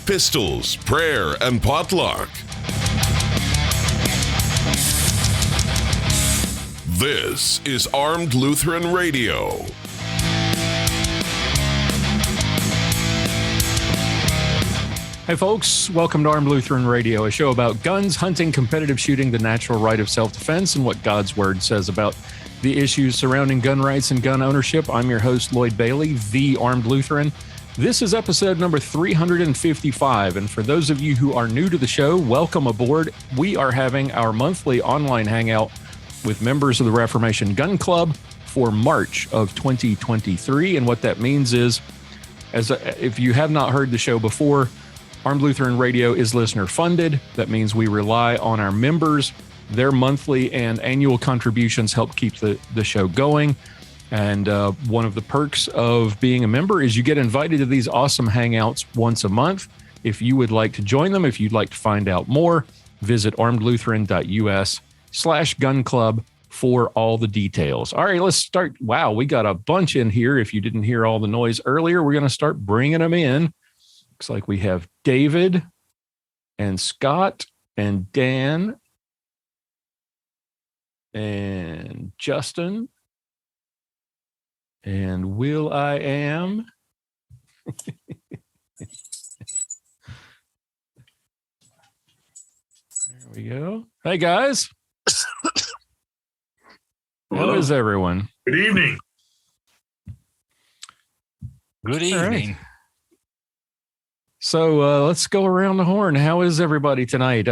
pistols, prayer, and potluck. This is Armed Lutheran Radio. Hey folks, welcome to Armed Lutheran Radio, a show about guns, hunting, competitive shooting, the natural right of self-defense, and what God's Word says about the issues surrounding gun rights and gun ownership. I'm your host, Lloyd Bailey, the Armed Lutheran. This is episode number 355, and for those of you who are new to the show, welcome aboard. We are having our monthly online hangout with members of the Reformation Gun Club for March of 2023, and what that means is, if you have not heard the show before, Armed Lutheran Radio is listener funded. That means we rely on our members. Their monthly and annual contributions help keep the show going. And one of the perks of being a member is you get invited to these awesome hangouts once a month. If you would like to join them, if you'd like to find out more, visit armedlutheran.us/gun club for all the details. All right, let's start. Wow, we got a bunch in here. If you didn't hear all the noise earlier, we're going to start bringing them in. Looks like we have David and Scott and Dan and Justin and Will I Am. There we go. Hey, guys. How is everyone? Good evening. Good evening. So let's go around the horn. How is everybody tonight?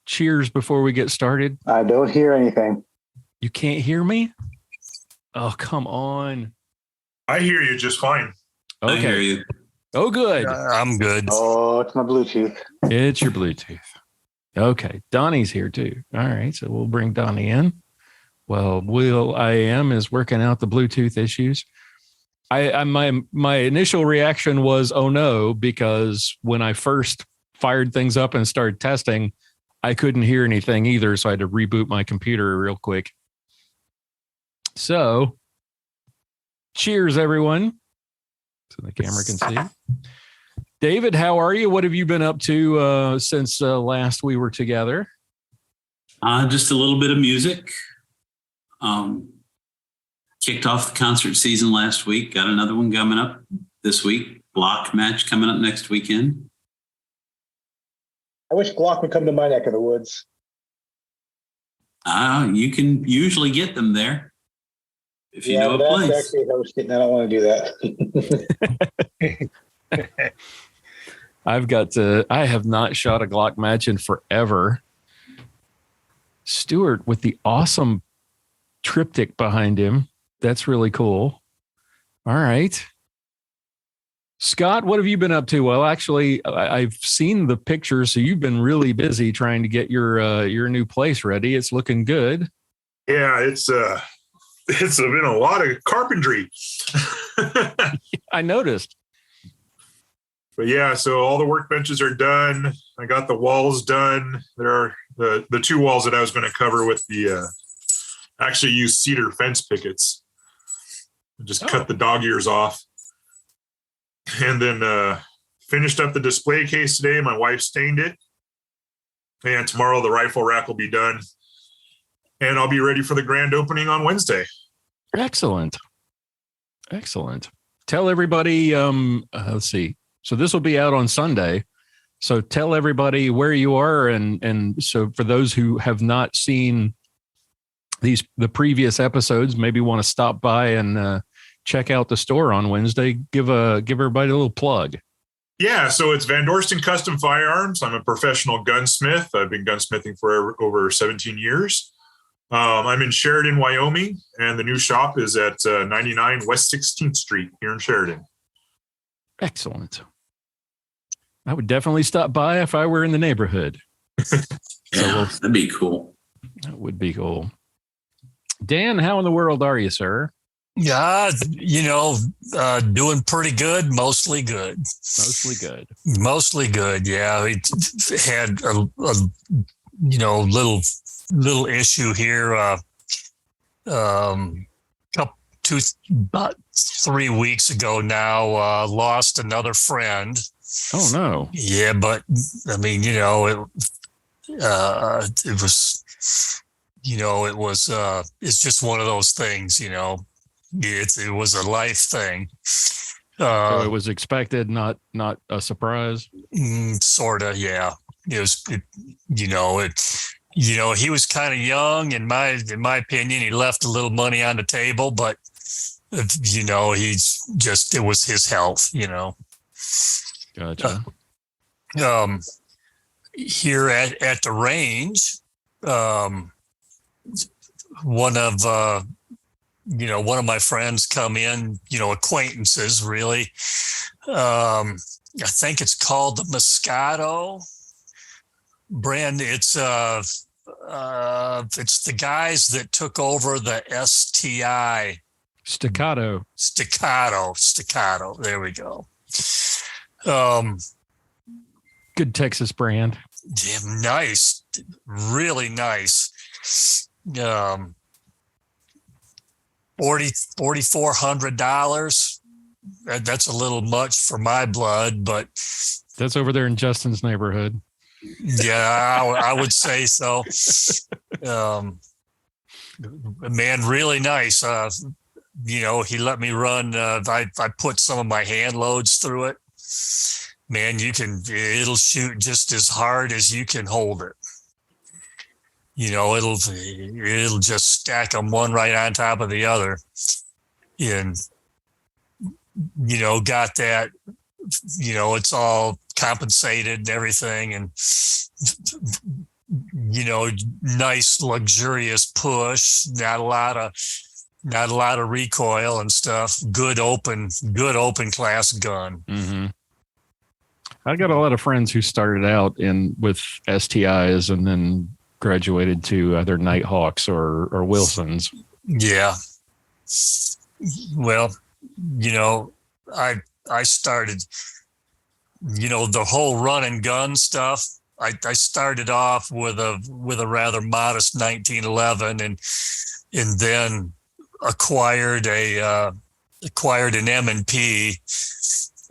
Cheers before we get started. I don't hear anything. You can't hear me? Oh, come on. I hear you just fine. Okay. I hear you. Oh, good. I'm good. Oh, it's my Bluetooth. It's your Bluetooth. Okay. Donnie's here too. All right. So we'll bring Donnie in. Well, Will I Am is working out the Bluetooth issues. My initial reaction was, oh no, because when I first fired things up and started testing, I couldn't hear anything either. So I had to reboot my computer real quick. So cheers, everyone. So the camera can see. David, how are you? What have you been up to since last we were together? Just a little bit of music. Kicked off the concert season last week. Got another one coming up this week. Block match coming up next weekend. I wish Glock would come to my neck of the woods. You can usually get them there if you know a place. Actually hosting. I don't want to do that. I have not shot a Glock match in forever. Stuart with the awesome triptych behind him. That's really cool. All right. Scott, what have you been up to? Well, actually, I've seen the pictures, so you've been really busy trying to get your new place ready. It's looking good. Yeah, it's been a lot of carpentry. I noticed. But yeah, so all the workbenches are done. I got the walls done. There are the two walls that I was going to cover with the actually use cedar fence pickets. Just cut the dog ears off. And then finished up the display case today. My wife stained it. And tomorrow the rifle rack will be done. And I'll be ready for the grand opening on Wednesday. Excellent. Excellent. Tell everybody, let's see. So this will be out on Sunday. So tell everybody where you are. And so for those who have not seen the previous episodes, maybe want to stop by and check out the store on Wednesday. Give everybody a little plug. Yeah, so it's Van Dorsten Custom Firearms. I'm a professional gunsmith. I've been gunsmithing for over 17 years. I'm in Sheridan, Wyoming, and the new shop is at 99 West 16th Street here in Sheridan. Excellent. I would definitely stop by if I were in the neighborhood. That'd be cool. That would be cool. Dan, how in the world are you, sir? Yeah, doing pretty good. Mostly good. Mostly good. Mostly good. Yeah, we had a little issue here. about 3 weeks ago now, lost another friend. Oh no. Yeah, but I mean, it was, it's just one of those things, it was a life thing. So it was expected, not a surprise. Sort of, yeah. He was kind of young. In my opinion, he left a little money on the table, but it was his health. Gotcha. Here at the range, one of my friends come in, acquaintances really. I think it's called the Moscato brand. It's the guys that took over the STI. Staccato. There we go. Good Texas brand. Damn nice. Really nice. $4,400. That's a little much for my blood, but that's over there in Justin's neighborhood. Yeah, I would say so. Man, really nice. He let me run. I put some of my hand loads through it. Man, it'll shoot just as hard as you can hold it. It'll just stack them one right on top of the other. And, got that, it's all compensated and everything. And, nice, luxurious push, not a lot of recoil and stuff. Good open class gun. Mm-hmm. I got a lot of friends who started out with STIs and then graduated to either Nighthawks or Wilsons. Yeah. Well, I started, the whole run and gun stuff. I started off with a rather modest 1911 and then acquired an M&P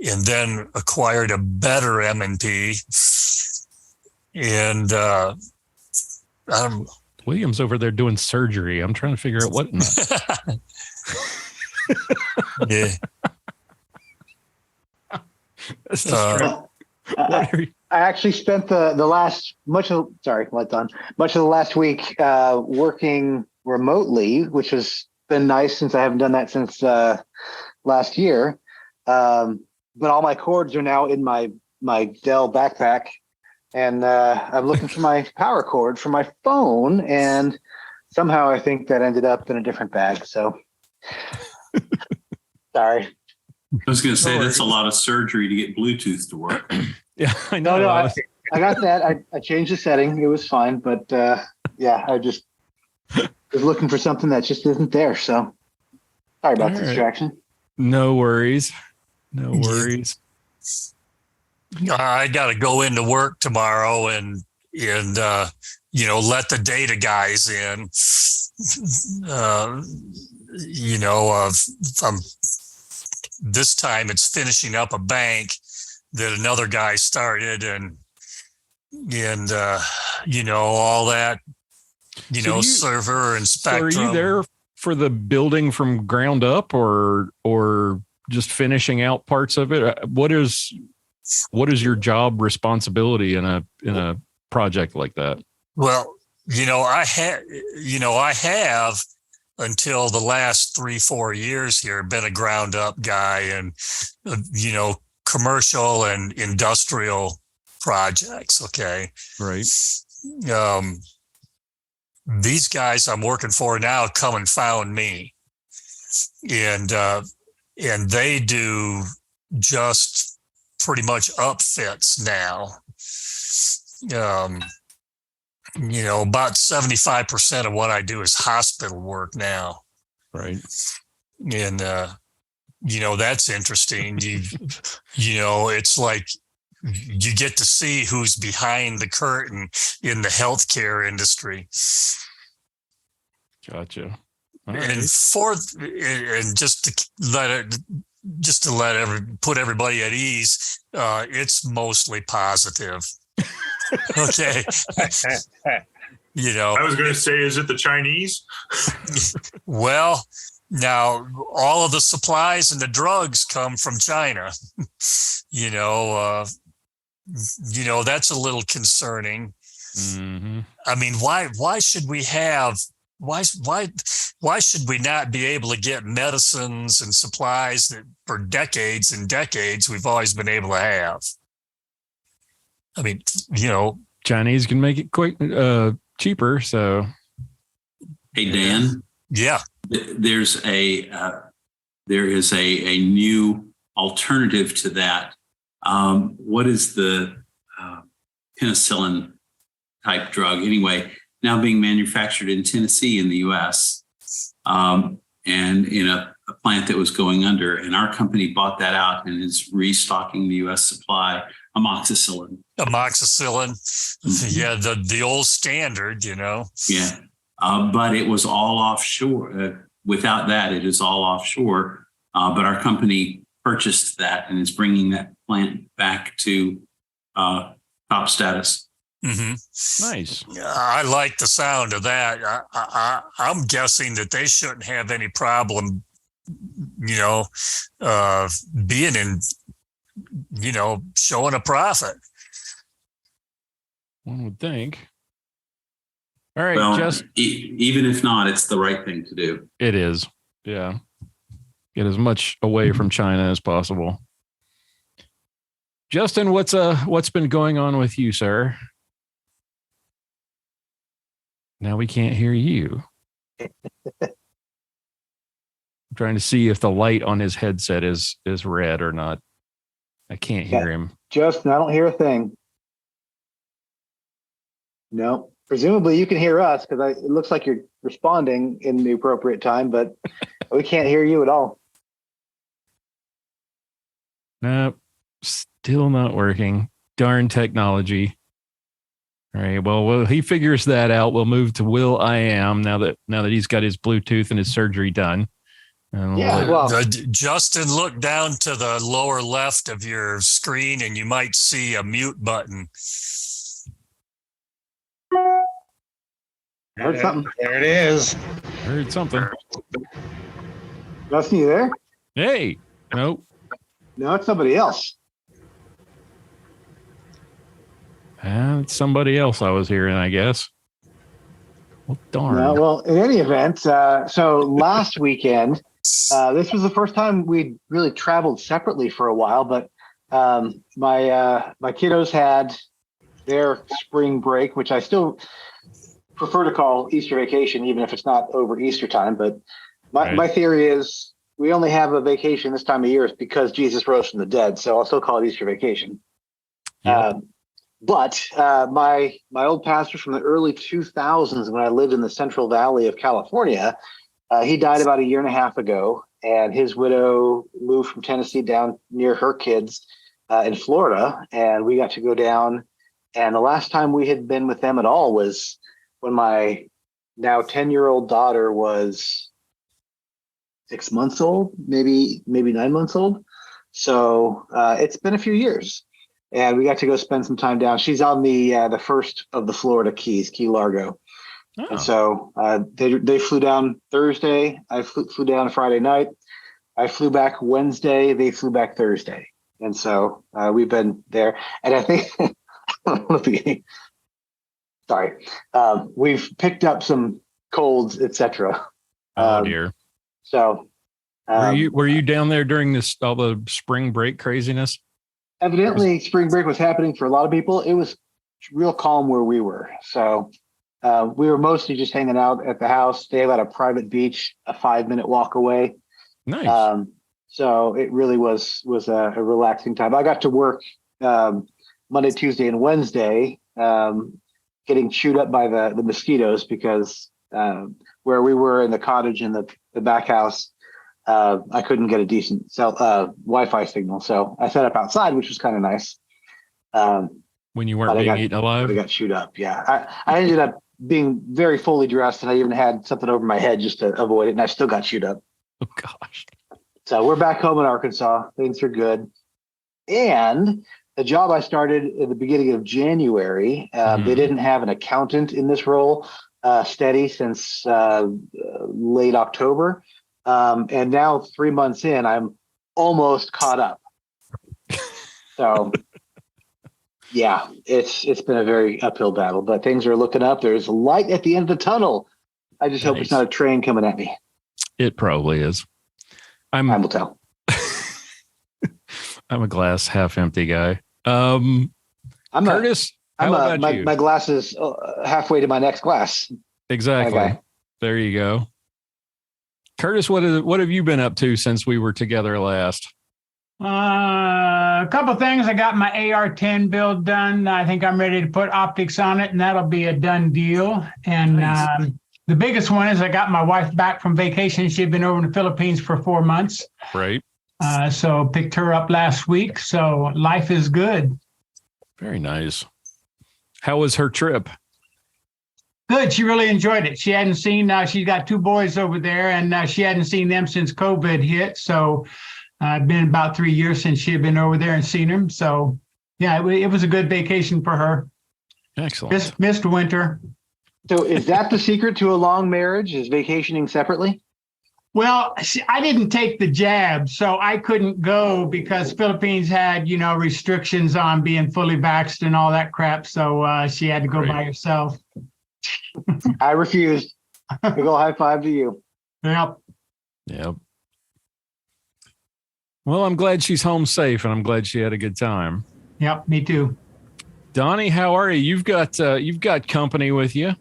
and then acquired a better M&P. And William's over there doing surgery. I'm trying to figure out what. Yeah. I actually spent the last much of the last week working remotely, which has been nice since I haven't done that since last year. But all my cords are now in my Dell backpack, and I'm looking for my power cord for my phone, and somehow I think that ended up in a different bag. So sorry. I was going to say that's a lot of surgery to get Bluetooth to work. Yeah, I know. No, I got that. I changed the setting. It was fine, but I just was looking for something that just isn't there. So sorry about the distraction. No worries. I got to go into work tomorrow and let the data guys in. This time it's finishing up a bank that another guy started and all that, server and Spectrum. So are you there for the building from ground up or just finishing out parts of it? What is your job responsibility in a project like that? Well, I have until the last 3-4 years here been a ground up guy and, commercial and industrial projects. Okay. Right. These guys I'm working for now come and found me and they do just pretty much upfits now. About 75% of what I do is hospital work now. Right. And, that's interesting. It's like you get to see who's behind the curtain in the healthcare industry. Gotcha. All right. And fourth, and put everybody at ease, it's mostly positive. Okay. I was going to say, is it the Chinese? Well, now all of the supplies and the drugs come from China. That's a little concerning. Mm-hmm. I mean, why should we not be able to get medicines and supplies that for decades and decades we've always been able to have? I mean, Chinese can make it quick, cheaper. So, Hey, Dan. Yeah. There is a new alternative to that. What is the penicillin type drug? Anyway, now being manufactured in Tennessee in the U.S. And in a plant that was going under. And our company bought that out and is restocking the U.S. supply. Amoxicillin. Mm-hmm. Yeah, the old standard, Yeah. But it was all offshore. Without that, it is all offshore. But our company purchased that and is bringing that plant back to top status. Mm-hmm. Nice. I like the sound of that. I'm guessing that they shouldn't have any problem, being in, showing a profit. One would think. All right, Well, just even if not, it's the right thing to do. it is. Yeah. Get as much away from China as possible. Justin, what's been going on with you, sir? Now we can't hear you. I'm trying to see if the light on his headset is red or not. I can't hear him. Justin, I don't hear a thing. No. Presumably you can hear us because it looks like you're responding in the appropriate time, but we can't hear you at all. Nope. Still not working. Darn technology. All right. Well, he figures that out. We'll move to Will I Am now that he's got his Bluetooth and his surgery done. And Justin, look down to the lower left of your screen and you might see a mute button. Heard something. There it is. Heard something. Justin, you there? Hey. Nope. No, it's somebody else. It's somebody else I was hearing, I guess. Well, darn. No, well, in any event, so last weekend, this was the first time we really traveled separately for a while, but my kiddos had their spring break, which I still prefer to call Easter vacation, even if it's not over Easter time. But my theory is we only have a vacation this time of year because Jesus rose from the dead. So I'll still call it Easter vacation. Yep. But my old pastor from the early 2000s, when I lived in the Central Valley of California, he died about a year and a half ago, and his widow moved from Tennessee down near her kids in Florida, and we got to go down. And the last time we had been with them at all was when my now 10-year-old daughter was 6 months old, maybe 9 months old. So it's been a few years. And we got to go spend some time down. She's on the first of the Florida Keys, Key Largo. Oh. And so they flew down Thursday. I flew down Friday night. I flew back Wednesday. They flew back Thursday. And so we've been there. And I think, we've picked up some colds, etc. Oh dear. So were you down there during all the spring break craziness? Evidently, spring break was happening for a lot of people. It was real calm where we were. So we were mostly just hanging out at the house. They have a private beach, a 5-minute walk away. Nice. So it really was a relaxing time. I got to work Monday, Tuesday, and Wednesday, getting chewed up by the mosquitoes because where we were in the cottage in the back house, I couldn't get a decent Wi-Fi signal, so I set up outside, which was kind of nice. When you weren't being eaten alive? I got chewed up. Yeah, I ended up being very fully dressed, and I even had something over my head just to avoid it, and I still got chewed up. Oh gosh. So we're back home in Arkansas. Things are good. And the job I started at the beginning of January, they didn't have an accountant in this role steady since late October. And now 3 months in, I'm almost caught up. So yeah, it's been a very uphill battle, but things are looking up. There's light at the end of the tunnel. I just hope it's not a train coming at me. It probably is. Time will tell. I'm a glass half empty guy. Curtis, my glass is halfway to my next glass. Exactly. Okay. There you go. Curtis, what have you been up to since we were together last? A couple things. I got my AR-10 build done. I think I'm ready to put optics on it, and that'll be a done deal. And Nice. The biggest one is I got my wife back from vacation. She'd been over in the Philippines for 4 months. Right. So picked her up last week. So life is good. Very nice. How was her trip? Good. She really enjoyed it. She hadn't seen, she's got 2 boys over there, and she hadn't seen them since COVID hit. So it's been about 3 years since she had been over there and seen them. So yeah, it was a good vacation for her. Excellent. Missed winter. So is that the secret to a long marriage, is vacationing separately? Well, I didn't take the jab, so I couldn't go because Philippines had, restrictions on being fully vaxxed and all that crap. So she had to go by herself. I refused. Big ol' high five to you. Yep. Yep. Well, I'm glad she's home safe, and I'm glad she had a good time. Yep. Me too. Donnie, how are you? You've got company with you.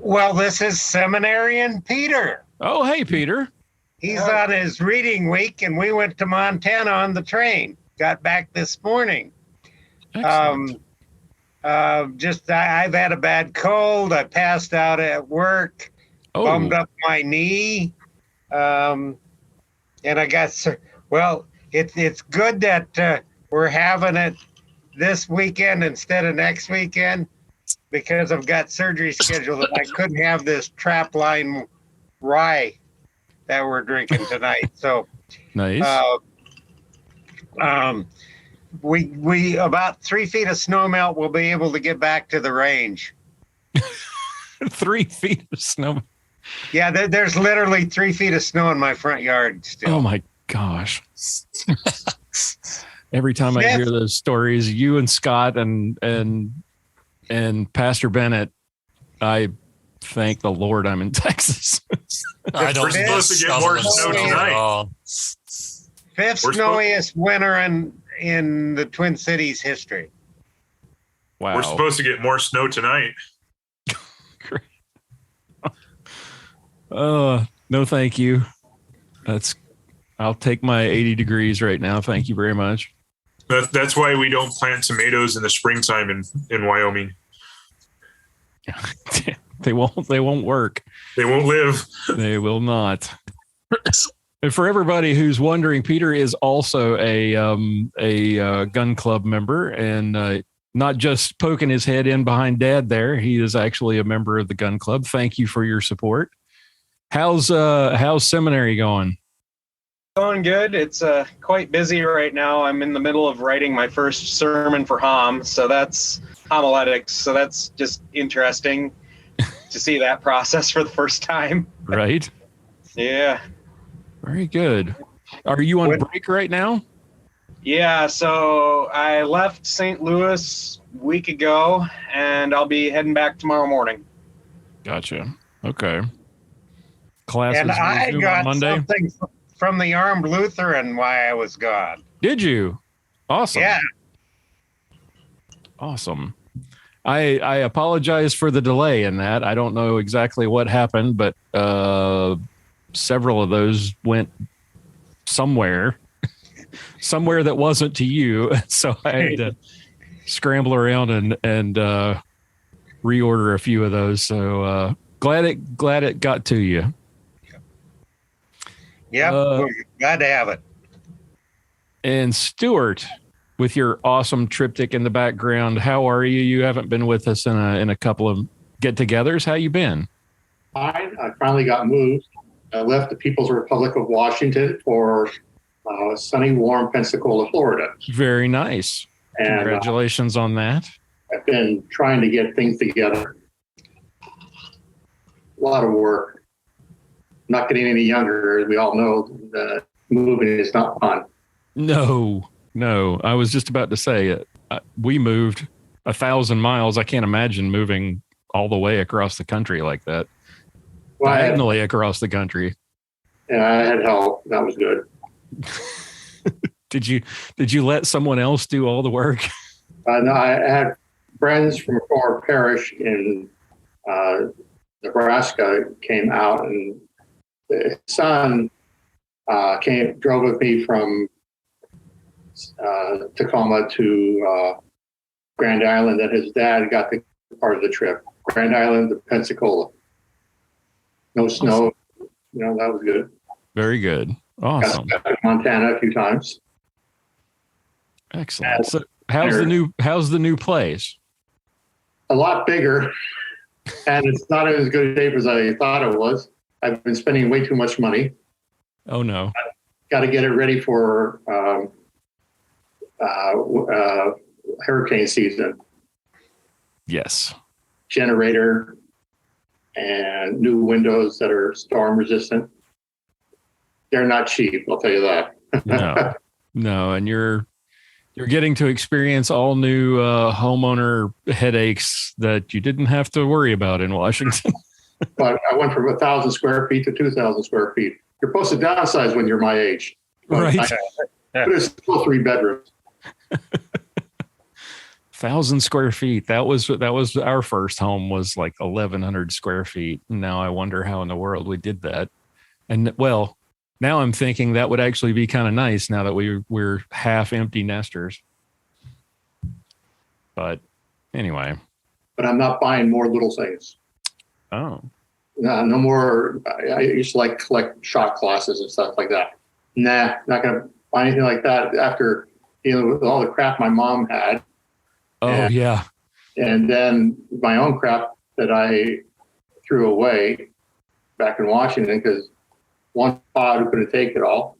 Well, this is Seminarian Peter. Oh, hey, Peter. He's on his reading week, and we went to Montana on the train. Got back this morning. Excellent. I've had a bad cold. I passed out at work, bummed up my knee. And I got, well, it's good that we're having it this weekend instead of next weekend, because I've got surgery scheduled and I couldn't have this trap line rye that we're drinking tonight. So Nice. We about 3 feet of snow melt, we'll be able to get back to the range. 3 feet of snow. Yeah, there's literally 3 feet of snow in my front yard still. Oh my gosh. Every time I hear those stories, you and Scott and Pastor Bennett, I thank the Lord I'm in Texas. I don't We're supposed to get more snow tonight. Fifth snowiest winter in the Twin Cities history. Wow. We're supposed to get more snow tonight. No, thank you. I'll take my 80 degrees right now. Thank you very much. That's why we don't plant tomatoes in the springtime in Wyoming. They won't work. They won't live. They will not. And for everybody who's wondering, Peter is also a gun club member, and not just poking his head in behind Dad there. He is actually a member of the gun club. Thank you for your support. How's seminary going? Going good. It's quite busy right now. I'm in the middle of writing my first sermon for so that's homiletics. So that's just interesting to see that process for the first time. Right. Yeah. Very good. Are you on break right now? Yeah. So I left St. Louis a week ago, and I'll be heading back tomorrow morning. Gotcha. Okay. Classes And I resume got on Monday. something from the Armed Lutheran why I was gone. Did you? Awesome. Yeah. Awesome. I apologize for the delay in that. I don't know exactly what happened, but several of those went somewhere that wasn't to you. So I had to scramble around and reorder a few of those. So glad it got to you. Yep. We're glad to have it. And Stuart, with your awesome triptych in the background, how are you? You haven't been with us in a couple of get-togethers? How you been? Fine. I finally got moved. I left the People's Republic of Washington for sunny, warm Pensacola, Florida. Very nice. And, congratulations on that. I've been trying to get things together. A lot of work. Not getting any younger, as we all know. Moving is not fun. No. I was just about to say it. We moved 1,000 miles. I can't imagine moving all the way across the country like that. Well, diagonally across the country. Yeah, I had help. That was good. Did you let someone else do all the work? No, I had friends from our parish in Nebraska came out, and his son drove with me from Tacoma to Grand Island, and his dad got the part of the trip. Grand Island to Pensacola. No snow. That was good. Very good. Awesome. Got to Montana a few times. Excellent. So how's the new place? A lot bigger, and it's not as good a shape as I thought it was. I've been spending way too much money. Oh no! Got to get it ready for hurricane season. Yes. Generator and new windows that are storm resistant. They're not cheap, I'll tell you that. No, and you're getting to experience all new homeowner headaches that you didn't have to worry about in Washington. But I went from 1,000 square feet to 2,000 square feet. You're supposed to downsize when you're my age. Right. But it's still 3 bedrooms. 1,000 square feet. That was our first home, was like 1,100 square feet. Now I wonder how in the world we did that. And well, now I'm thinking that would actually be kind of nice now that we're half empty nesters. But anyway. But I'm not buying more little things. Oh. No more. I used to collect shot glasses and stuff like that. Nah, not going to buy anything like that after dealing with all the crap my mom had. Oh, yeah. And then my own crap that I threw away back in Washington because one pod couldn't take it all.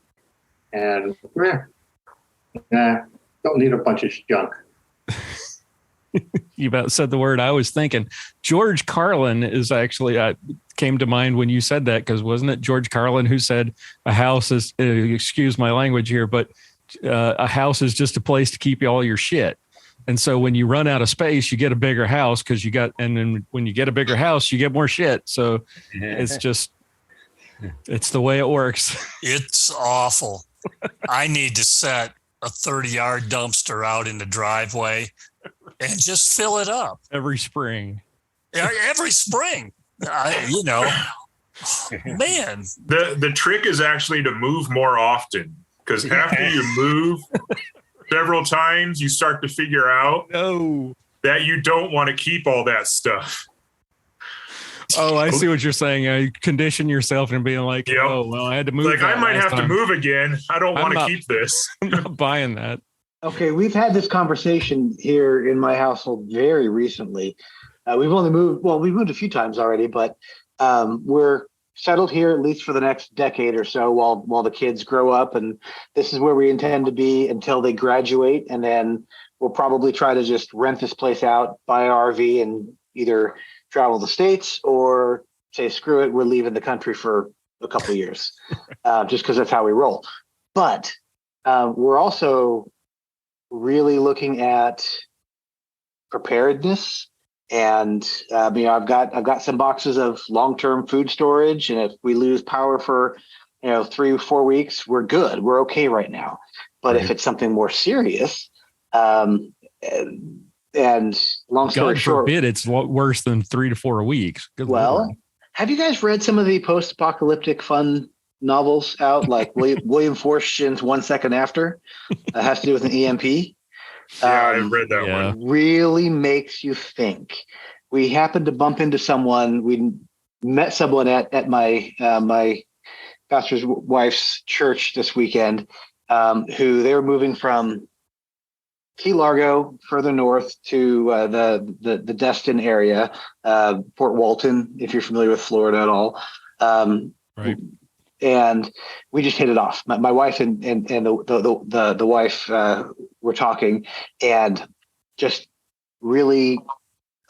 And don't need a bunch of junk. You about said the word I was thinking. George Carlin is actually came to mind when you said that, because wasn't it George Carlin who said a house is, excuse my language here, but a house is just a place to keep all your shit. And so when you run out of space, you get a bigger house and then when you get a bigger house, you get more shit. So it's the way it works. It's awful. I need to set a 30-yard dumpster out in the driveway and just fill it up every spring. Every spring, man. The trick is actually to move more often, because after you move several times, you start to figure out that you don't want to keep all that stuff. Oh, I see what you're saying. You condition yourself and being like, oh, well, I had to move. Like, I might have to move again. I don't want to keep this. I'm not buying that. Okay, we've had this conversation here in my household very recently. We've only moved, we've moved a few times already, but we're settled here at least for the next decade or so while the kids grow up. And this is where we intend to be until they graduate. And then we'll probably try to just rent this place out, buy an RV, and either travel the States or say, screw it, we're leaving the country for a couple of years, just because that's how we roll. But we're also really looking at preparedness. And I've got some boxes of long-term food storage, and if we lose power for 3 or 4 weeks, we're good. We're okay right now. But if it's something more serious, and long story short, forbid it's worse than 3 to 4 weeks. Good Lord. Have you guys read some of the post-apocalyptic fun novels out, like William Forstchen's 1 Second After? That has to do with an EMP. Yeah, I've read that one. Really makes you think. We happened to bump into someone. We met someone at my my pastor's wife's church this weekend, who they were moving from Key Largo, further north to the Destin area, Fort Walton, if you're familiar with Florida at all. Right. And we just hit it off. My wife and the wife were talking, and just really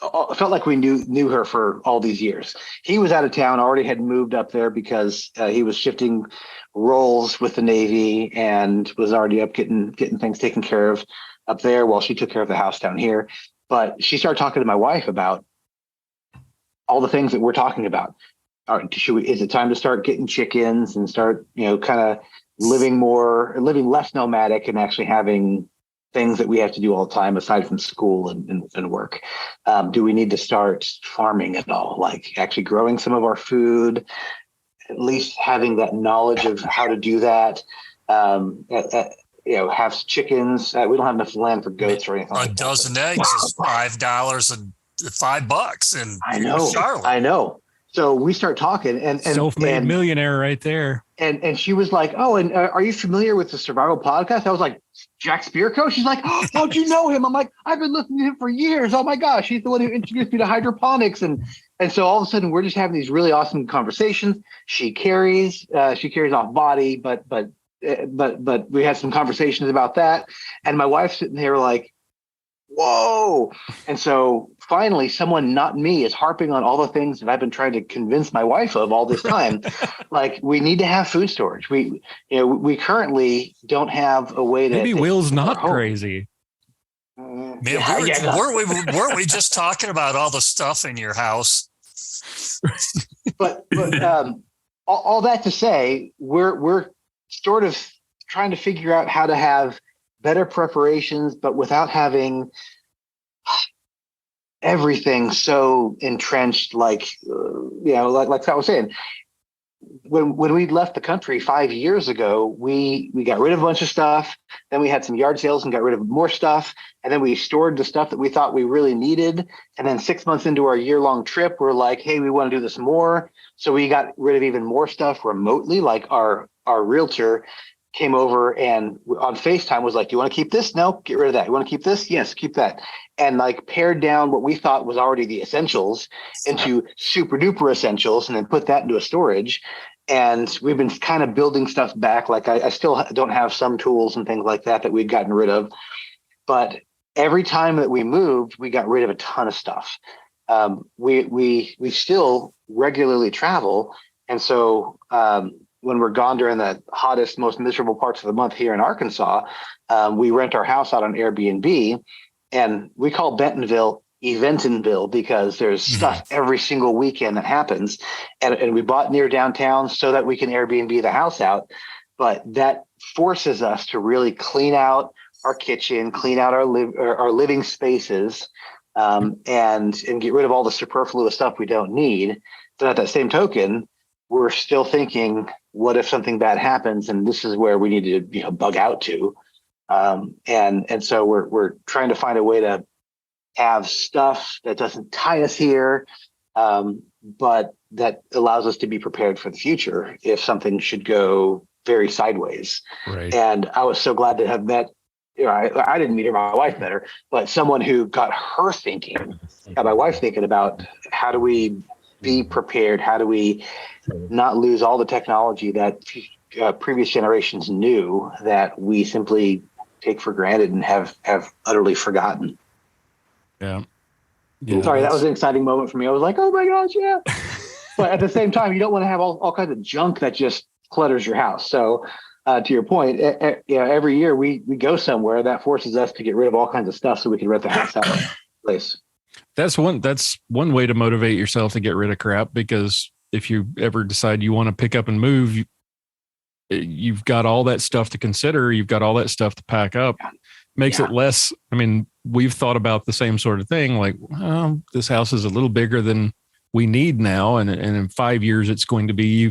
felt like we knew her for all these years. He was out of town, already had moved up there because he was shifting roles with the Navy and was already up getting things taken care of up there while she took care of the house down here. But she started talking to my wife about all the things that we're talking about. Is it time to start getting chickens and start, kind of living less nomadic and actually having things that we have to do all the time aside from school and work? Do we need to start farming at all? Like actually growing some of our food, at least having that knowledge of how to do that. Have chickens. We don't have enough land for goats or anything. A dozen eggs is $5 and $5 in Charlotte. I know. So we start talking, and self-made millionaire right there. And she was like, "Oh, and are you familiar with the Survival Podcast?" I was like, "Jack Spirko?" She's like, "Oh, don't you know him?" I'm like, "I've been listening to him for years. Oh my gosh, he's the one who introduced me to hydroponics." And so all of a sudden, we're just having these really awesome conversations. She carries off body, but we had some conversations about that, and my wife's sitting there like, whoa. And so finally someone, not me, is harping on all the things that I've been trying to convince my wife of all this time. Like, we need to have food storage. We currently don't have a way to. Maybe Will's not crazy. Man, weren't we just talking about all the stuff in your house? But all that to say, we're sort of trying to figure out how to have better preparations, but without having everything so entrenched. Like I was saying, when we left the country 5 years ago, we got rid of a bunch of stuff. Then we had some yard sales and got rid of more stuff. And then we stored the stuff that we thought we really needed. And then 6 months into our year-long trip, we're like, hey, we want to do this more. So we got rid of even more stuff remotely. Like our realtor came over and on FaceTime was like, "Do you want to keep this? No, get rid of that. You want to keep this? Yes, keep that." And like pared down what we thought was already the essentials into super duper essentials, and then put that into a storage. And we've been kind of building stuff back. Like I still don't have some tools and things like that we'd gotten rid of. But every time that we moved, we got rid of a ton of stuff. We still regularly travel. And so, when we're gone during the hottest, most miserable parts of the month here in Arkansas, we rent our house out on Airbnb, and we call Bentonville Eventonville because there's stuff every single weekend that happens. And we bought near downtown so that we can Airbnb the house out. But that forces us to really clean out our kitchen, clean out our living spaces, and get rid of all the superfluous stuff we don't need. But at that same token, we're still thinking, what if something bad happens? And this is where we need to bug out to. And so we're trying to find a way to have stuff that doesn't tie us here, but that allows us to be prepared for the future if something should go very sideways. Right. And I was so glad to have met, I didn't meet her, my wife met her, but someone who got my wife thinking about, how do we be prepared? How do we not lose all the technology that previous generations knew that we simply take for granted and have utterly forgotten? Yeah. Sorry, that was an exciting moment for me. I was like, oh my gosh, yeah. But at the same time, you don't want to have all kinds of junk that just clutters your house. So to your point, every year we go somewhere that forces us to get rid of all kinds of stuff so we can rent the house out of place. That's one way to motivate yourself to get rid of crap, because if you ever decide you want to pick up and move, you've got all that stuff to consider. You've got all that stuff to pack up. Makes it less. I mean, we've thought about the same sort of thing. Like, well, this house is a little bigger than we need now, and in 5 years it's going to be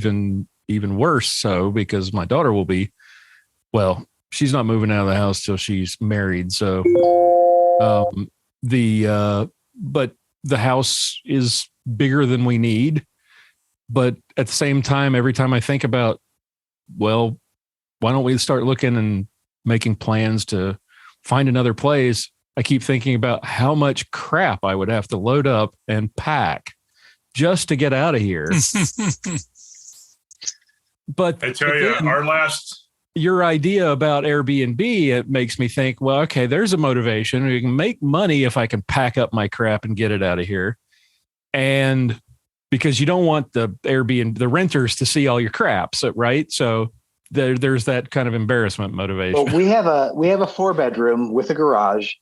even worse. So because my daughter will be, well, she's not moving out of the house till she's married. So but the house is bigger than we need. But at the same time, every time I think about, well, why don't we start looking and making plans to find another place, I keep thinking about how much crap I would have to load up and pack just to get out of here. But I tell you, your idea about Airbnb, it makes me think, well, okay, there's a motivation. We can make money if I can pack up my crap and get it out of here. And because you don't want the renters to see all your crap. So, right. So there's that kind of embarrassment motivation. Well, we have a 4-bedroom with a garage,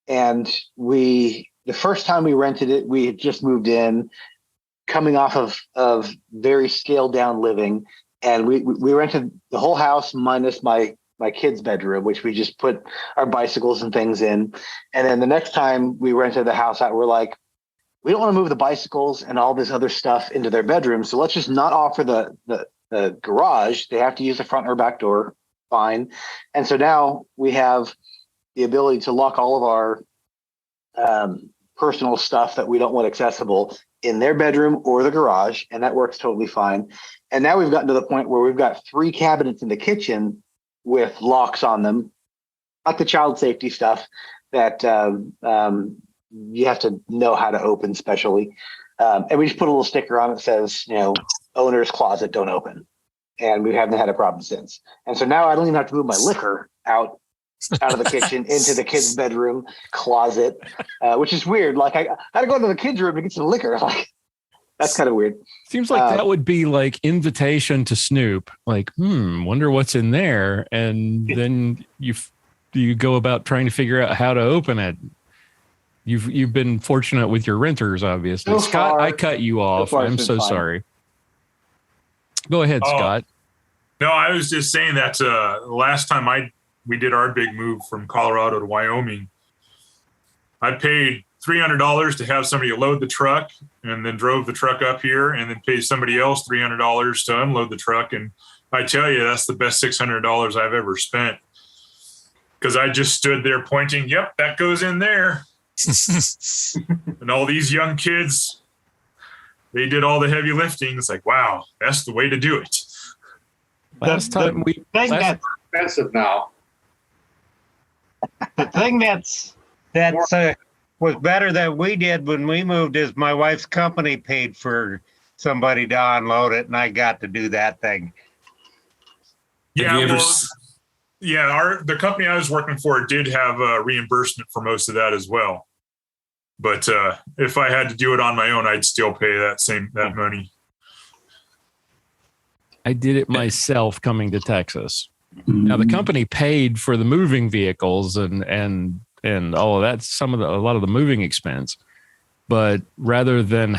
and the first time we rented it, we had just moved in, coming off of very scaled down living. And we rented the whole house minus my kid's bedroom, which we just put our bicycles and things in. And then the next time we rented the house out, we're like, we don't want to move the bicycles and all this other stuff into their bedroom. So let's just not offer the garage. They have to use the front or back door. Fine. And so now we have the ability to lock all of our personal stuff that we don't want accessible in their bedroom or the garage. And that works totally fine. And now we've gotten to the point where we've got 3 cabinets in the kitchen with locks on them, not the child safety stuff that you have to know how to open specially. And we just put a little sticker on it that says, owner's closet, don't open. And we haven't had a problem since. And so now I don't even have to move my liquor out of the kitchen into the kids' bedroom closet, which is weird. Like I got to go into the kids' room to get some liquor. Like that's kind of weird. Seems like that would be like invitation to snoop. Like, wonder what's in there. And then you go about trying to figure out how to open it. You've been fortunate with your renters, obviously. So Scott, far, I cut you off. I'm so sorry. Go ahead, Scott. No, I was just saying that last time we did our big move from Colorado to Wyoming, I paid $300 to have somebody load the truck and then drove the truck up here and then paid somebody else $300 to unload the truck. And I tell you, that's the best $600 I've ever spent, because I just stood there pointing, yep, that goes in there. And all these young kids, they did all the heavy lifting. It's like, wow, that's the way to do it. That's expensive now. The thing that's was better than we did when we moved is my wife's company paid for somebody to unload it, and I got to do that thing. Yeah, the company I was working for did have a reimbursement for most of that as well. But if I had to do it on my own, I'd still pay that money. I did it myself coming to Texas. Now the company paid for the moving vehicles and all of that, a lot of the moving expense. But rather than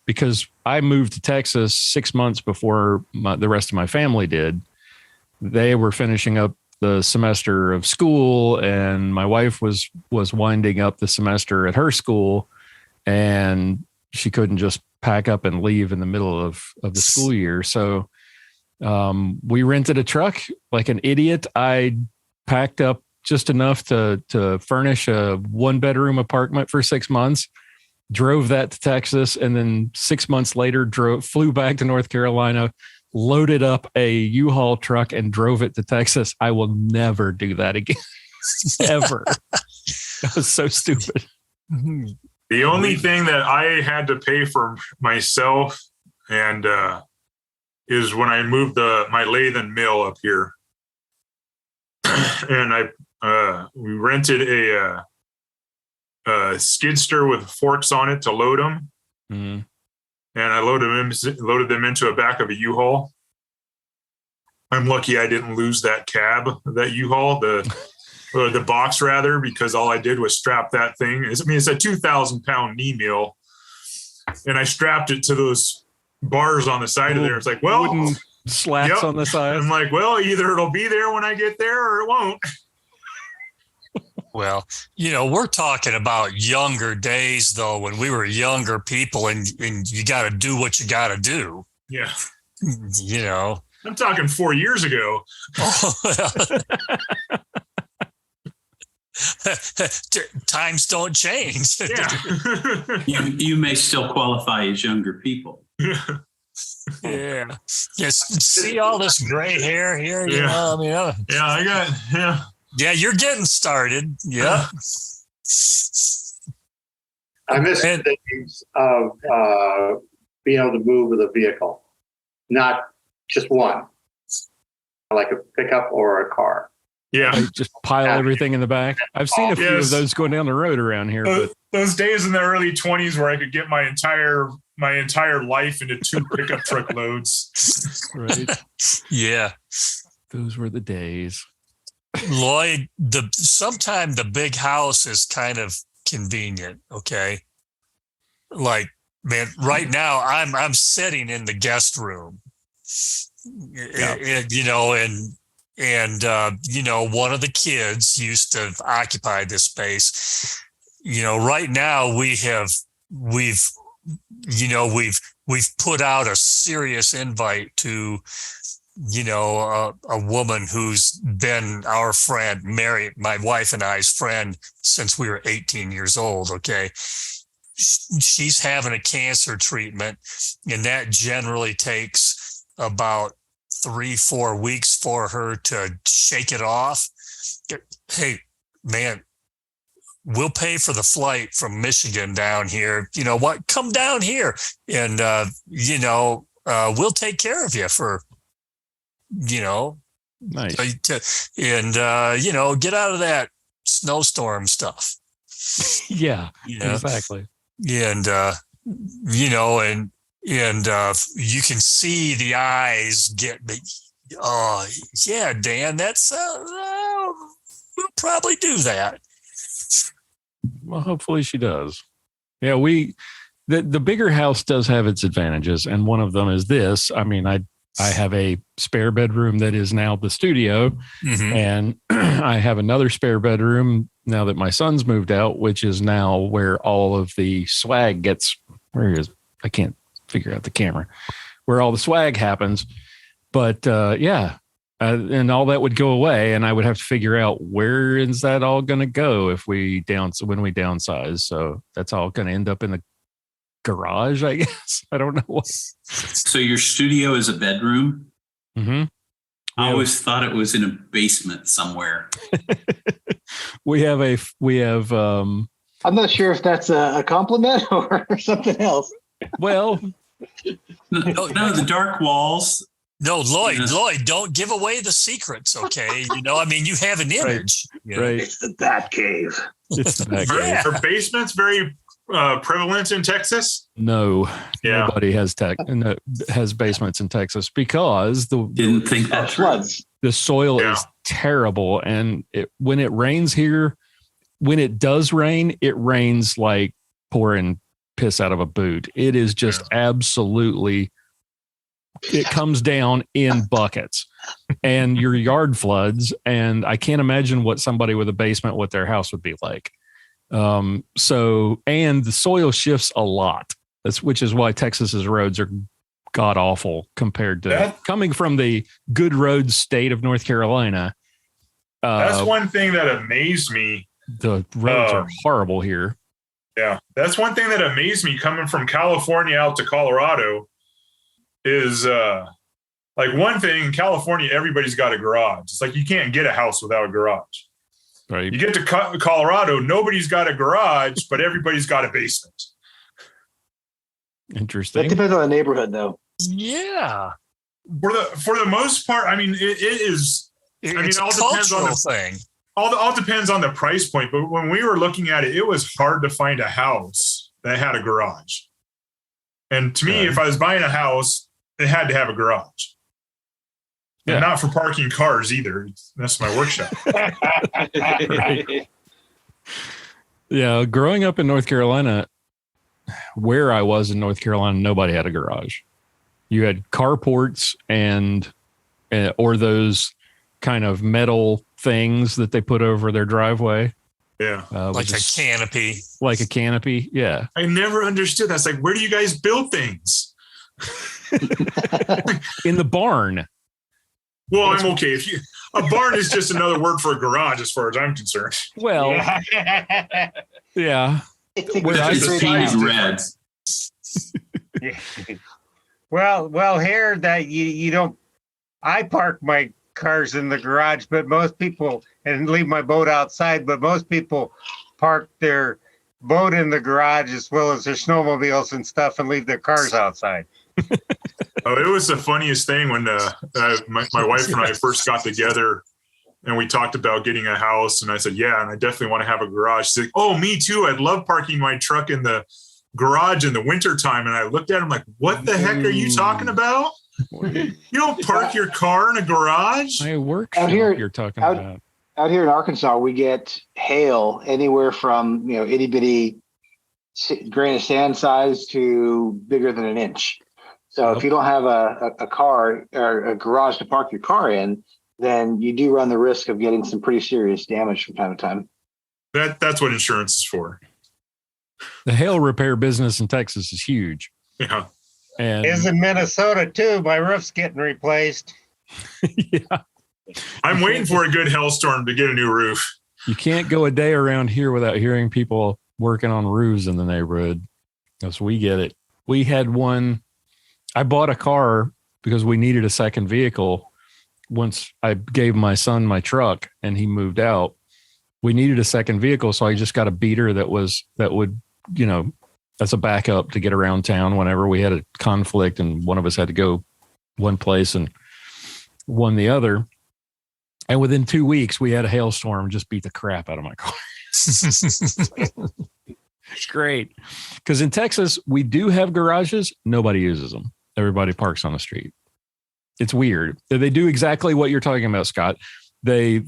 because I moved to Texas 6 months before the rest of my family did, they were finishing up the semester of school, and my wife was winding up the semester at her school, and she couldn't just pack up and leave in the middle of the school year. So we rented a truck like an idiot. I packed up just enough to furnish a 1-bedroom apartment for 6 months, drove that to Texas, and then 6 months later flew back to North Carolina, loaded up a U-Haul truck and drove it to Texas. I will never do that again. Ever. That was so stupid. The only thing that I had to pay for myself and is when I moved my lathe and mill up here. And we rented a skid steer with forks on it to load them. Mm-hmm. And I loaded them into the back of a U-Haul. I'm lucky I didn't lose that cab, that U-Haul, the box rather, because all I did was strap that thing. It's a 2,000-pound knee mill, and I strapped it to those bars on the side of there. It's like, well, wooden slats on the side. I'm like, well, either it'll be there when I get there or it won't. Well, we're talking about younger days, though, when we were younger people, and you got to do what you got to do. Yeah. I'm talking 4 years ago. Times don't change. Yeah. you may still qualify as younger people. Yeah. Yes. See all this gray hair here? Yeah. I got. Yeah, you're getting started. Yeah. I miss the days of being able to move with a vehicle, not just one, like a pickup or a car. Yeah. Like just pile everything in the back. I've seen a few of those going down the road around here. But Those days in the early 20s where I could get my entire life into 2 pickup truck loads. right. Yeah. Those were the days. Lloyd, sometimes the big house is kind of convenient. Okay. Like, man, right now I'm sitting in the guest room, and, one of the kids used to occupy this space. Right now we've put out a serious invite to, a woman who's been our friend, my wife and I's friend since we were 18 years old. Okay. She's having a cancer treatment, and that generally takes about 3-4 weeks for her to shake it off. Hey, man, we'll pay for the flight from Michigan down here. You know what? Come down here, and we'll take care of you for, nice. And get out of that snowstorm stuff. Yeah, exactly. And you can see the eyes get. Oh yeah, Dan, that's we'll probably do that. Well, hopefully she does. Yeah, the bigger house does have its advantages, and one of them is this. I mean, I have a spare bedroom that is now the studio, and I have another spare bedroom now that my son's moved out, which is now where all of the swag gets. I can't figure out the camera, where all the swag happens. But and all that would go away, and I would have to figure out where is that all going to go when we downsize. So that's all going to end up in the garage, I guess. I don't know what. So your studio is a bedroom? Mm-hmm. I always thought it was in a basement somewhere. we have I'm not sure if that's a compliment or something else. Well, no, the dark walls. No, Lloyd, don't give away the secrets, okay? You have an image. Right. It's the Bat Cave. It's the Bat Cave. Are basements very prevalent in Texas? No, yeah. Nobody has basements in Texas because didn't think that floods. The soil is terrible, and when it rains here, when it does rain, it rains like pouring piss out of a boot. It is just absolutely. It comes down in buckets, and your yard floods. And I can't imagine what somebody with a basement, what their house would be like. And the soil shifts a lot. Which is why Texas's roads are god awful compared to coming from the good roads state of North Carolina. That's one thing that amazed me. The roads are horrible here. Yeah, that's one thing that amazed me coming from California out to Colorado. Is one thing in California, everybody's got a garage. It's like you can't get a house without a garage. Right. You get to Colorado, nobody's got a garage, but everybody's got a basement. Interesting. That depends on the neighborhood, though. Yeah. For the most part, I mean, it is. It's all a depends on the thing. All depends on the price point. But when we were looking at it, it was hard to find a house that had a garage. And to me, if I was buying a house, it had to have a garage. Yeah. And not for parking cars either. That's my workshop. Right. Yeah. Growing up in North Carolina, where I was in North Carolina, nobody had a garage. You had carports or those kind of metal things that they put over their driveway. Yeah. Like a canopy. Like a canopy. Yeah. I never understood that. It's like, where do you guys build things? In the barn. Well, I'm okay. A barn is just another word for a garage as far as I'm concerned. Well, yeah. Red. Well, here that you don't. I park my cars in the garage, but most people, and leave my boat outside, but most people park their boat in the garage as well as their snowmobiles and stuff and leave their cars outside. Oh, it was the funniest thing when my wife and I first got together and we talked about getting a house. And I said, yeah, and I definitely want to have a garage. She's like, oh, me too. I'd love parking my truck in the garage in the wintertime. And I looked at him like, what the heck are you talking about? You don't park your car in a garage. My work out here, you're talking about. Out here in Arkansas, we get hail anywhere from itty bitty grain of sand size to bigger than an inch. So if you don't have a car or a garage to park your car in, then you do run the risk of getting some pretty serious damage from time to time. That's what insurance is for. The hail repair business in Texas is huge. Yeah. And is in Minnesota too. My roof's getting replaced. Yeah. I'm waiting for a good hailstorm to get a new roof. You can't go a day around here without hearing people working on roofs in the neighborhood. Because we get it. We had one. I bought a car because we needed a second vehicle. Once I gave my son my truck and he moved out, we needed a second vehicle. So I just got a beater that would, as a backup to get around town whenever we had a conflict and one of us had to go one place and one the other. And within 2 weeks, we had a hailstorm just beat the crap out of my car. It's great. Because in Texas, we do have garages. Nobody uses them. Everybody parks on the street. It's weird. They do exactly what you're talking about, Scott. They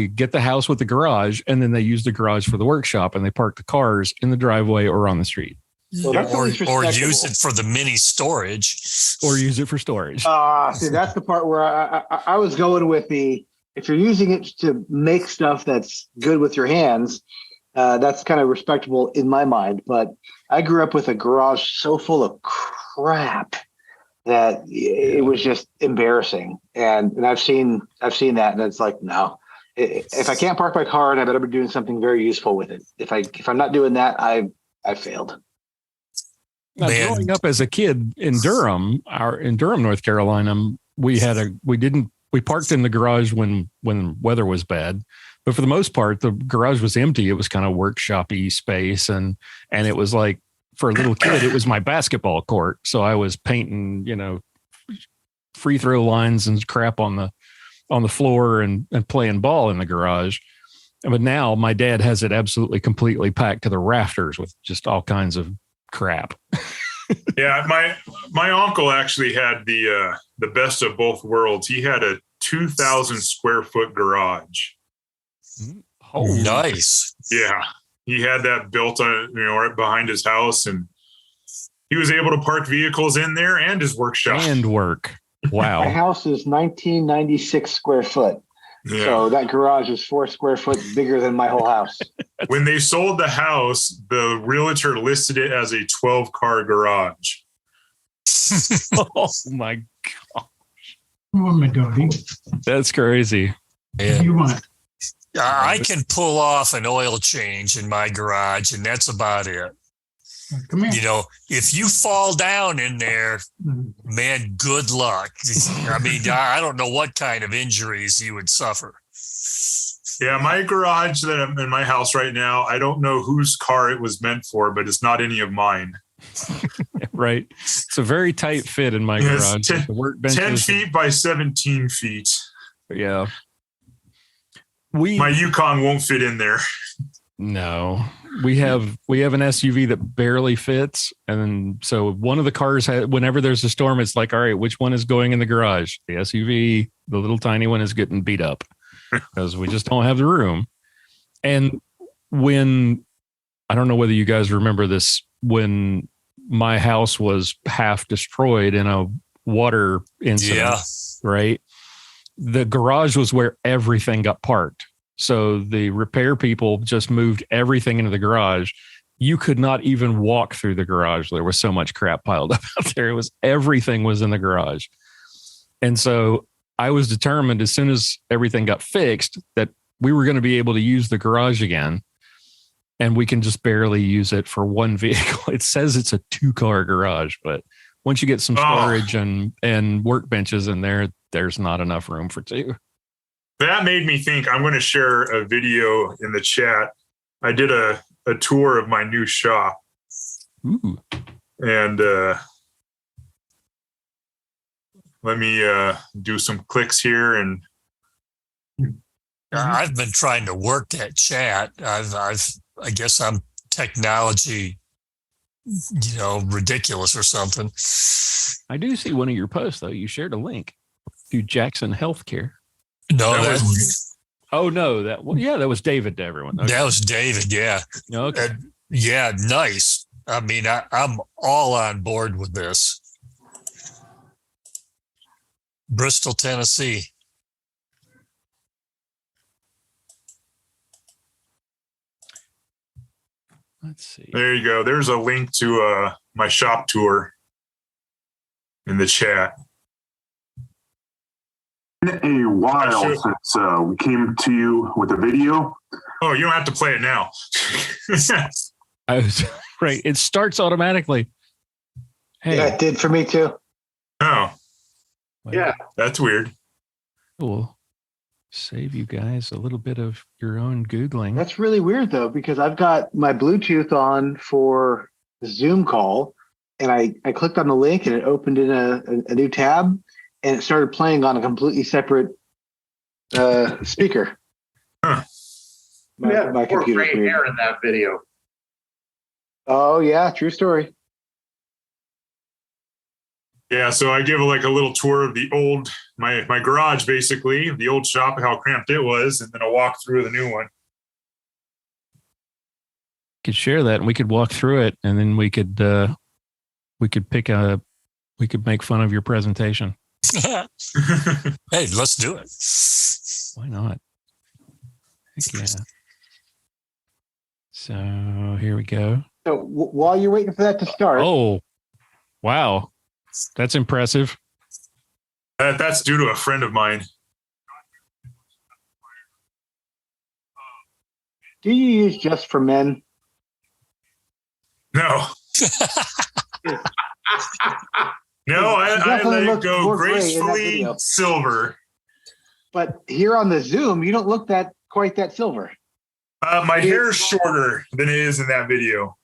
get the house with the garage, and then they use the garage for the workshop, and they park the cars in the driveway or on the street. Well, that's or use it for the mini storage. Or use it for storage. See, that's the part where I was going with if you're using it to make stuff that's good with your hands, that's kind of respectable in my mind. But I grew up with a garage so full of crap that it was just embarrassing. And I've seen that, and it's like, no, if I can't park my car, I better be doing something very useful with it. If I'm not doing that, I failed. Now, growing up as a kid in Durham, North Carolina, we parked in the garage when weather was bad, but for the most part, the garage was empty. It was kind of workshop-y space, and it was like, for a little kid, it was my basketball court. So I was painting, free throw lines and crap on the floor and playing ball in the garage. But now my dad has it absolutely completely packed to the rafters with just all kinds of crap. Yeah, my uncle actually had the best of both worlds. He had a 2,000 square foot garage. Oh, nice. Yeah, he had that built on right behind his house, and he was able to park vehicles in there and his workshop and work. Wow. My house is 1996 square foot. Yeah. So that garage is 4 square foot bigger than my whole house. When they sold the house, the realtor listed it as a 12-car garage. Oh my gosh. Oh my God. That's crazy. Yeah. You want? I can pull off an oil change in my garage, and that's about it. Come here. If you fall down in there, man, good luck. I mean, I don't know what kind of injuries you would suffer. Yeah, my garage that I'm in my house right now, I don't know whose car it was meant for, but it's not any of mine. Right. It's a very tight fit in my garage. 10 feet by 17 feet. Yeah. My Yukon won't fit in there. No, we have an SUV that barely fits. And so one of the cars, whenever there's a storm, it's like, all right, which one is going in the garage? The SUV, the little tiny one, is getting beat up because we just don't have the room. And I don't know whether you guys remember this, when my house was half destroyed in a water incident, right? The garage was where everything got parked. So the repair people just moved everything into the garage. You could not even walk through the garage. There was so much crap piled up out there. Everything was in the garage. And so I was determined, as soon as everything got fixed, that we were going to be able to use the garage again. And we can just barely use it for one vehicle. It says it's a 2-car garage, but once you get some storage and workbenches in there, there's not enough room for 2. That made me think. I'm going to share a video in the chat. I did a tour of my new shop. Ooh. And let me do some clicks here. And I've been trying to work that chat. I guess I'm technology, ridiculous or something. I do see one of your posts though. You shared a link to Jackson Healthcare. No, that was. Oh no, that was David to everyone. Okay. That was David. Yeah. Okay. Yeah. Nice. I mean, I'm all on board with this. Bristol, Tennessee. Let's see. There you go. There's a link to my shop tour in the chat. A while since we came to you with a video. Oh, you don't have to play it now. Right. It starts automatically. Hey. Yeah, it did for me too. Oh. Yeah. That's weird. We'll save you guys a little bit of your own Googling. That's really weird though, because I've got my Bluetooth on for the Zoom call, and I clicked on the link and it opened in a new tab, and it started playing on a completely separate speaker. Huh. My computer. Gray hair in that video. Oh yeah, true story. Yeah, so I give a little tour of the old my garage, basically the old shop, how cramped it was, and then a walk through the new one. Could share that, and we could walk through it, and then we could make fun of your presentation. Hey, let's do it. Why not? Heck yeah. So here we go. So while you're waiting for that to start, oh, wow. That's impressive. That's due to a friend of mine. do you use Just for Men? No. No, I let it go gracefully silver. But here on the Zoom, you don't look quite that silver. My hair is shorter than it is in that video.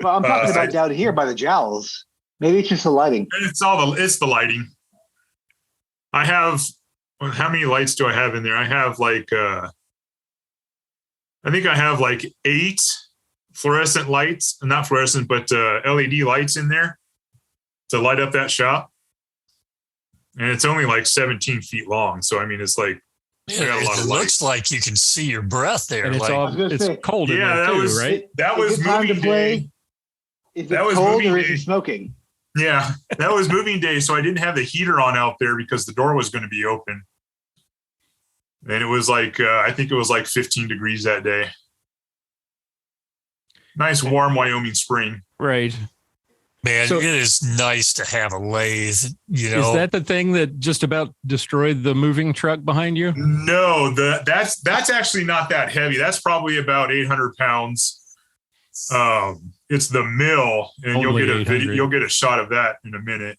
Well, I'm talking about down here by the jowls. Maybe it's just the lighting. It's the lighting. I have, how many lights do I have in there? I have I think I have 8 fluorescent lights, not fluorescent, but LED lights in there to light up that shop. And it's only 17 feet long. So, I mean, it's I got a lot of light. It looks like you can see your breath there. And it's cold in there too, right? That was moving day. Is it cold or is it smoking? Yeah, that was moving day. So I didn't have the heater on out there because the door was going to be open. And it was I think it was 15 degrees that day. Nice warm Wyoming spring. Right. Man, it is nice to have a lathe, Is that the thing that just about destroyed the moving truck behind you? No, that's actually not that heavy. That's probably about 800 pounds. It's the mill, and you'll get a shot of that in a minute.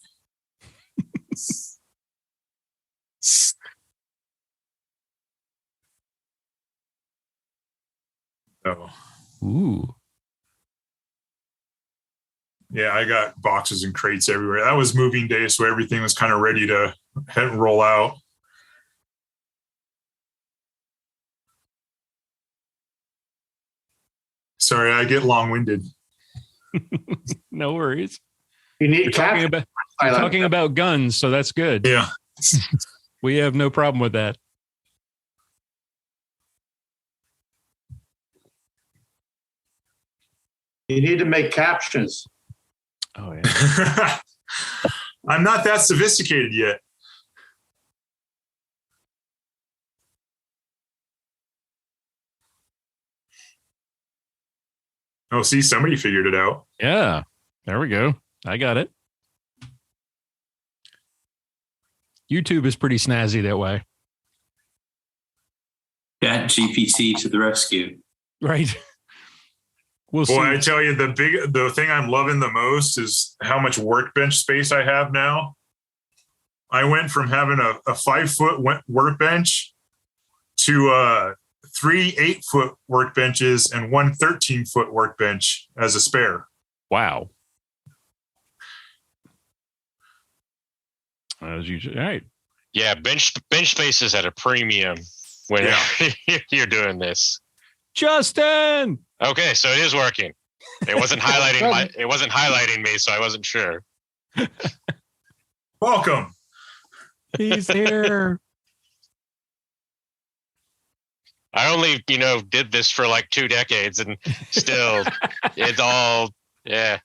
Oh. Ooh. Yeah, I got boxes and crates everywhere. That was moving day, so everything was kind of ready to roll out. Sorry, I get long-winded. No worries. You need talking about guns, so that's good. Yeah. We have no problem with that. You need to make captions. Oh, yeah. I'm not that sophisticated yet. Oh, see, somebody figured it out. Yeah. There we go. I got it. YouTube is pretty snazzy that way. Chat GPT to the rescue. Right. We'll see. Boy, I tell you, the thing I'm loving the most is how much workbench space I have now. I went from having a 5-foot workbench to 3 8-foot workbenches and 1 13-foot workbench as a spare. Wow. As usual. All right. Yeah, bench space is at a premium when you're doing this. Justin. Okay, so it is working. It wasn't highlighting me, so I wasn't sure. Welcome. He's here. I only, did this for like 2 decades, and still, it's all, yeah.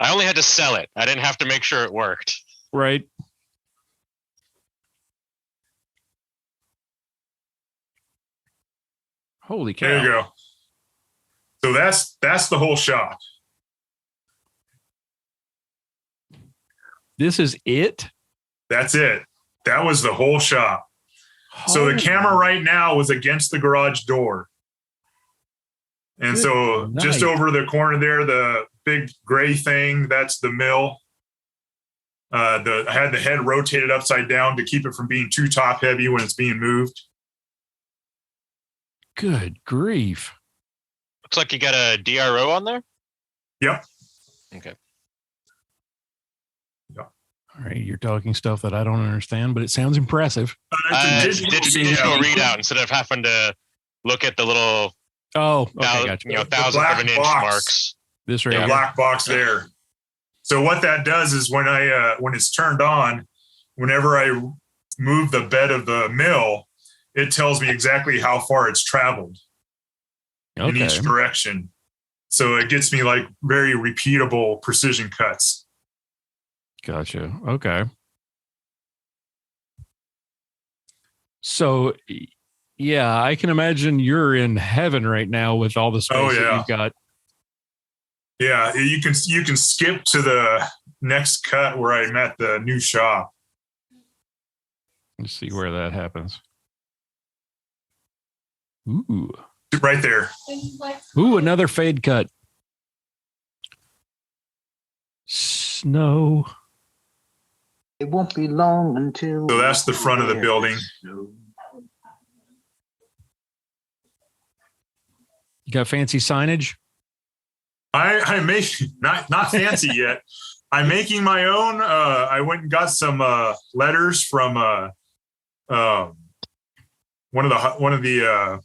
I only had to sell it. I didn't have to make sure it worked. Right. Holy cow. There you go. So that's the whole shop. This is it? That's it. That was the whole shop. So the camera right now was against the garage door. And so just over the corner there, the big gray thing, that's the mill. I had the head rotated upside down to keep it from being too top heavy when it's being moved. Good grief. Looks like you got a DRO on there? Yep. Okay. All right, you're talking stuff that I don't understand, but it sounds impressive. Digital readout instead of having to look at the little gotcha. Thousandth of an inch marks. This right the here. black box there. So what that does is when it's turned on, whenever I move the bed of the mill, it tells me exactly how far it's traveled in each direction. So it gets me like very repeatable precision cuts. Gotcha. Okay. So, yeah, I can imagine you're in heaven right now with all the space that you've got. Yeah, you can skip to the next cut where I'm at the new shop. Let's see where that happens. Ooh. Right there. Ooh, another fade cut. Snow. It won't be long until. So that's the front of the building. You got fancy signage? I make not fancy yet. I'm making my own. I went and got some letters from one of the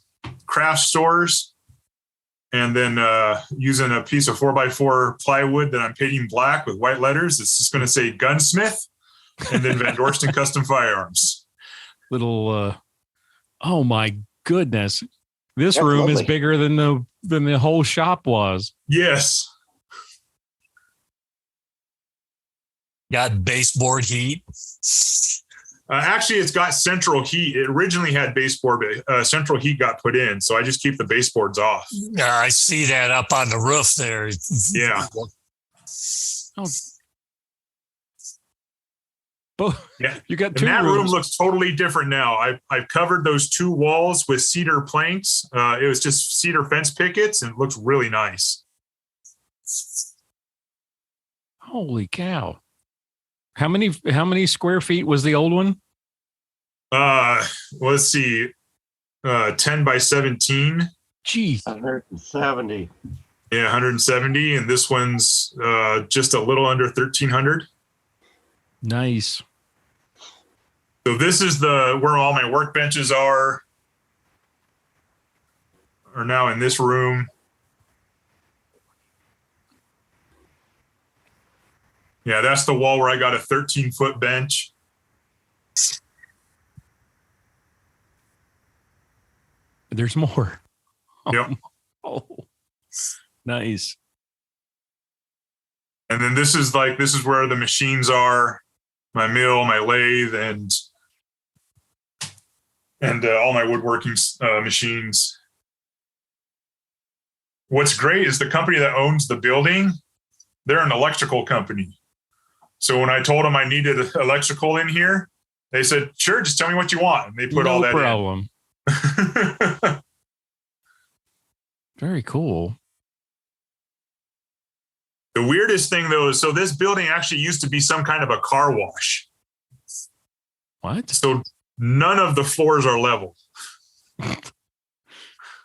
craft stores, and then using a piece of 4x4 plywood that I'm painting black with white letters. It's just going to say Gunsmith, and then Van Dorsten Custom Firearms. Little. Oh my goodness! This That's room lovely. is bigger than the whole shop was. Yes. Got baseboard heat. Actually, it's got central heat. It originally had baseboard, but central heat got put in, so I just keep the baseboards off. Yeah, I see that up on the roof there. Yeah. Yeah. You got and two that rooms. room looks totally different now. I've covered those 2 walls with cedar planks. It was just cedar fence pickets, and it looks really nice. Holy cow! How many square feet was the old one? Let's see, 10 by 17. Gee, 170. Yeah, 170, and this one's just a little under 1,300. Nice. So this is where all my workbenches are now in this room. Yeah, that's the wall where I got a 13-foot bench. There's more. Yep. Oh, nice. And then this is where the machines are, my mill, my lathe, and all my woodworking machines. What's great is the company that owns the building, they're an electrical company. So when I told them I needed electrical in here, they said, sure, just tell me what you want. And they put all that problem. in. Very cool. The weirdest thing though is, so this building actually used to be some kind of a car wash. What? So none of the floors are level.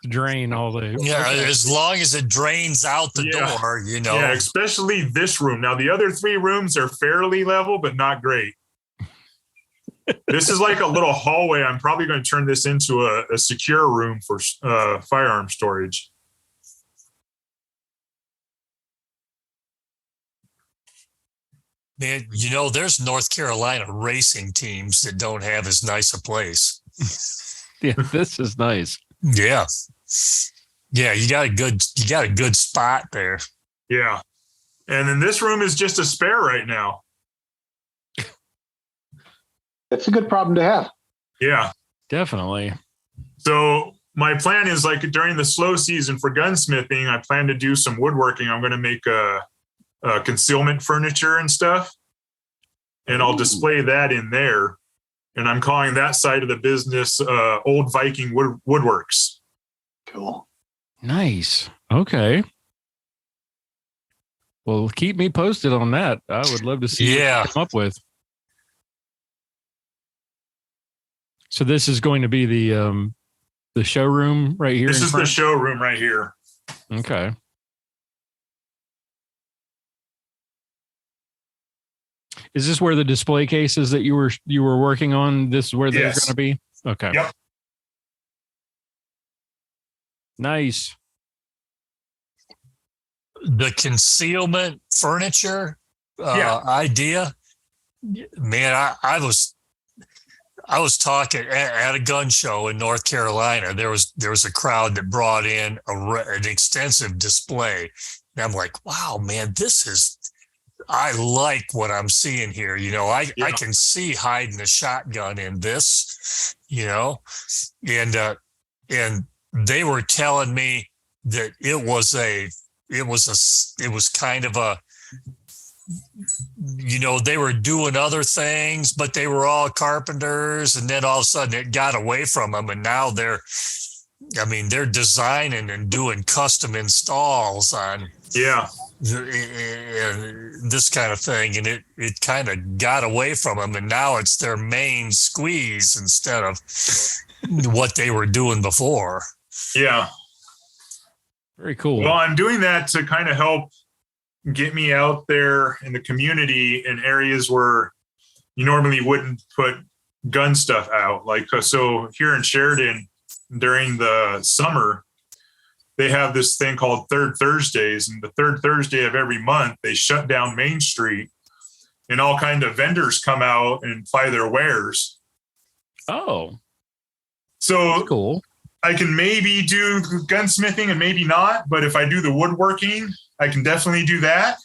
Drain all the. Yeah, as long as it drains out the door, you know. Yeah, especially this room. Now the other 3 rooms are fairly level, but not great. This is like a little hallway. I'm probably going to turn this into a secure room for firearm storage. Man, you know, there's North Carolina racing teams that don't have as nice a place. Yeah, this is nice. Yeah. Yeah, you got a good spot there. Yeah. And then this room is just a spare right now. That's a good problem to have. Yeah. Definitely. So my plan is, like, during the slow season for gunsmithing, I plan to do some woodworking. I'm going to make concealment furniture and stuff. And I'll display that in there. And I'm calling that side of the business Old Viking Woodworks. Cool. Nice. Okay. Well, keep me posted on that. I would love to see what you come up with. So this is going to be the showroom right here. This is the showroom right here. Okay. Is this where the display cases that you were working on? This is where they're going to be? Okay. Yep. Nice. The concealment furniture idea, man. I was talking at a gun show in North Carolina. There was a crowd that brought in an extensive display, and I'm like, wow, man, I like what I'm seeing here. You know, I can see hiding a shotgun in this, you know, and they were telling me that it was kind of a, you know, they were doing other things, but they were all carpenters, and then all of a sudden it got away from them, and now they're designing and doing custom installs on this kind of thing, and it kind of got away from them, and now it's their main squeeze instead of what they were doing before. Yeah. Very cool. Well, I'm doing that to kind of help get me out there in the community in areas where you normally wouldn't put gun stuff out. Like, so here in Sheridan during the summer, they have this thing called Third Thursdays, and the third Thursday of every month, they shut down Main Street and all kind of vendors come out and fly their wares. Oh, so that's cool. I can maybe do gunsmithing and maybe not, but if I do the woodworking, I can definitely do that.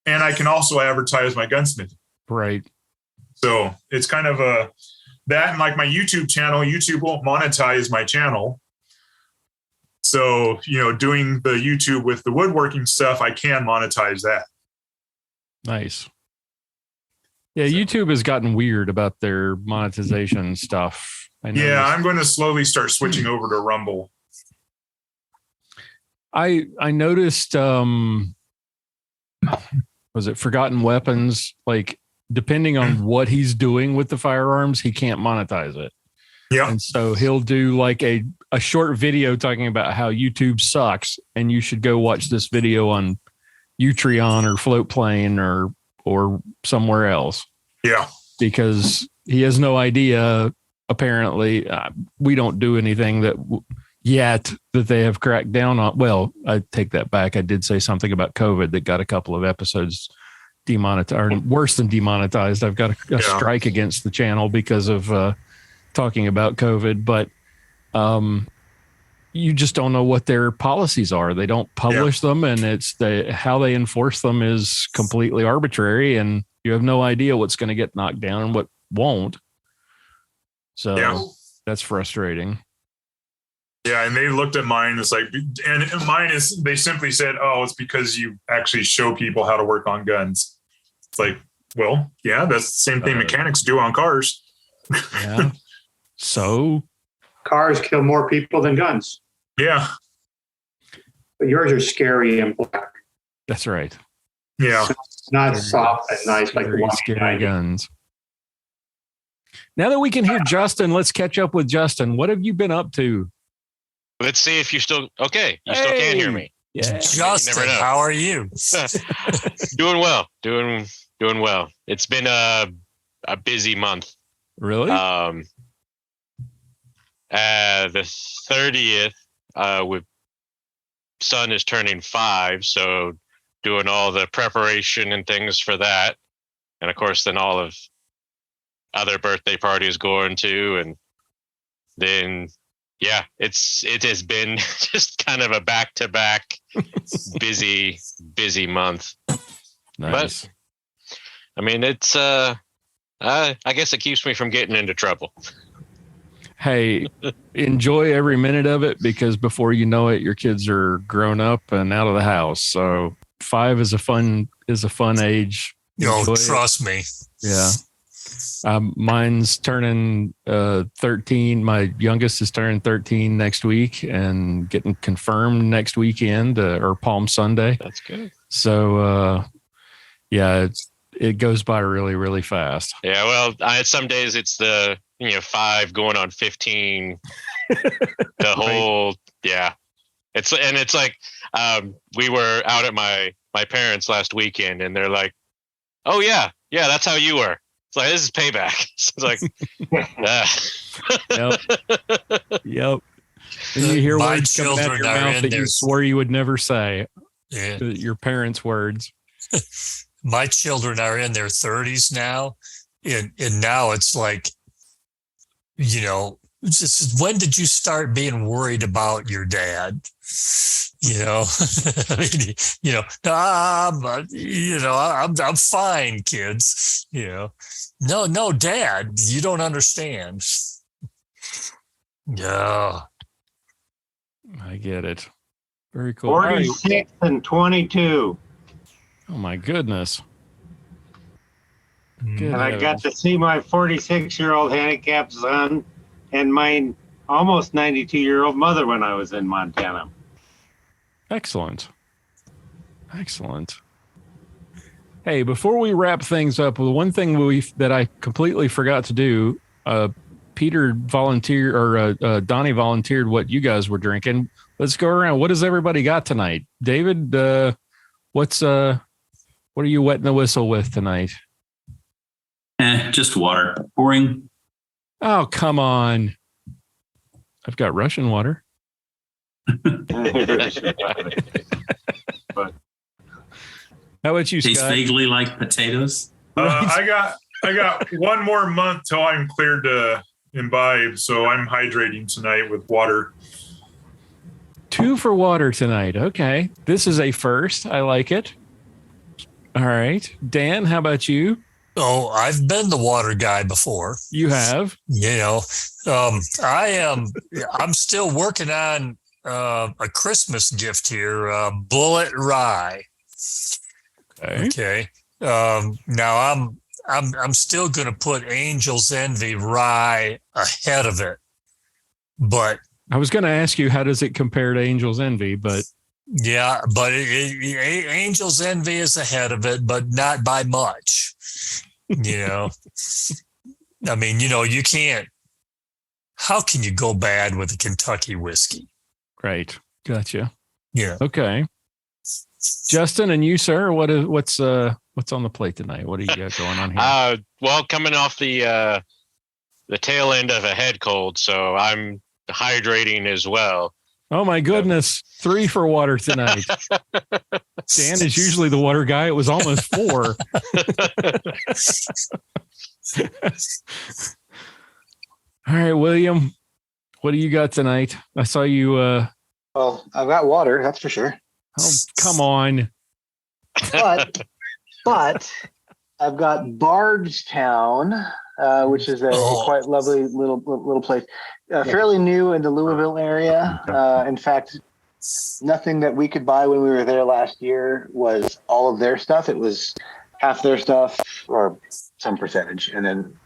And I can also advertise my gunsmithing. Right. So it's kind of that, and like my YouTube channel, YouTube won't monetize my channel. So, you know, doing the YouTube with the woodworking stuff, I can monetize that. Nice. Yeah, YouTube has gotten weird about their monetization stuff. Yeah, I'm going to slowly start switching over to Rumble. I noticed, was it Forgotten Weapons? Like, depending on what he's doing with the firearms, he can't monetize it. Yeah. And so he'll do like a short video talking about how YouTube sucks, and you should go watch this video on Utreon or Floatplane or somewhere else. Yeah. Because he has no idea. Apparently, we don't do anything that yet that they have cracked down on. Well, I take that back. I did say something about COVID that got a couple of episodes demonetized, or worse than demonetized. I've got a strike against the channel because of talking about COVID, but you just don't know what their policies are. They don't publish them, and how they enforce them is completely arbitrary, and you have no idea what's going to get knocked down and what won't. So that's frustrating. Yeah, and they looked at mine. It's like, and mine is, they simply said, "Oh, it's because you actually show people how to work on guns." It's like, well, yeah, that's the same thing mechanics do on cars. Yeah. So cars kill more people than guns. Yeah. But yours are scary and black. That's right. Yeah. Not soft and nice like Very scary guns. Now that we can hear Justin, let's catch up with Justin. What have you been up to? Let's see if you still okay. You still can hear me. Yeah. Justin, how are you? Doing well. Doing well. It's been a busy month. Really? The 30th, with son is turning 5, so doing all the preparation and things for that, and of course, then all of other birthday parties going to, and then it has been just kind of a back-to-back busy month. Nice. But I mean, it's I guess it keeps me from getting into trouble. Hey, enjoy every minute of it, because before you know it, your kids are grown up and out of the house. So 5 is a fun age. Trust me. Yeah. Mine's turning 13. My youngest is turning 13 next week and getting confirmed next weekend or Palm Sunday. That's good. So, it goes by really, really fast. Yeah. Well, some days it's the 5 going on 15. The whole It's like we were out at my parents last weekend, and they're like, "Oh yeah, that's how you were." It's like, this is payback. It's like, Yep. And you hear words coming out of your mouth that you swore you would never say. Yeah. Your parents' words. My children are in their 30s now, and now it's like, just when did you start being worried about your dad? I mean, I'm fine, kids. No, Dad, you don't understand. Yeah, I get it. Very cool. 46 and 22. Oh my goodness. And I got to see my 46-year-old handicapped son and my almost 92-year-old mother when I was in Montana. Excellent. Hey, before we wrap things up, the one thing that I completely forgot to do, Peter volunteered, or Donnie volunteered what you guys were drinking. Let's go around. What does everybody got tonight? David, what are you wetting the whistle with tonight? Just water. Boring. Oh, come on. I've got Russian water. How about you, Tastes Scott? vaguely like potatoes. I got one more month till I'm cleared to imbibe, so I'm hydrating tonight with water. 2 for water tonight. Okay. This is a first. I like it. All right. Dan, how about you? Oh, I've been the water guy before. You have? I'm still working on a Christmas gift here, Bullet Rye. Okay. Now I'm still going to put Angel's Envy Rye ahead of it, but I was going to ask you, how does it compare to Angel's Envy? But yeah, but Angel's Envy is ahead of it, but not by much. I mean, you can't. How can you go bad with a Kentucky whiskey? Right. Gotcha. Yeah. Okay. Justin, and you, sir, what's on the plate tonight? What do you got going on here? Well, coming off the tail end of a head cold, so I'm hydrating as well. Oh my goodness. 3 for water tonight. Dan is usually the water guy. It was almost 4. All right, William, what do you got tonight? I saw you. Well, I've got water, that's for sure. Oh, come on. But I've got Bardstown, which is a quite lovely little place. Fairly new in the Louisville area. In fact, nothing that we could buy when we were there last year was all of their stuff. It was half their stuff or some percentage, and then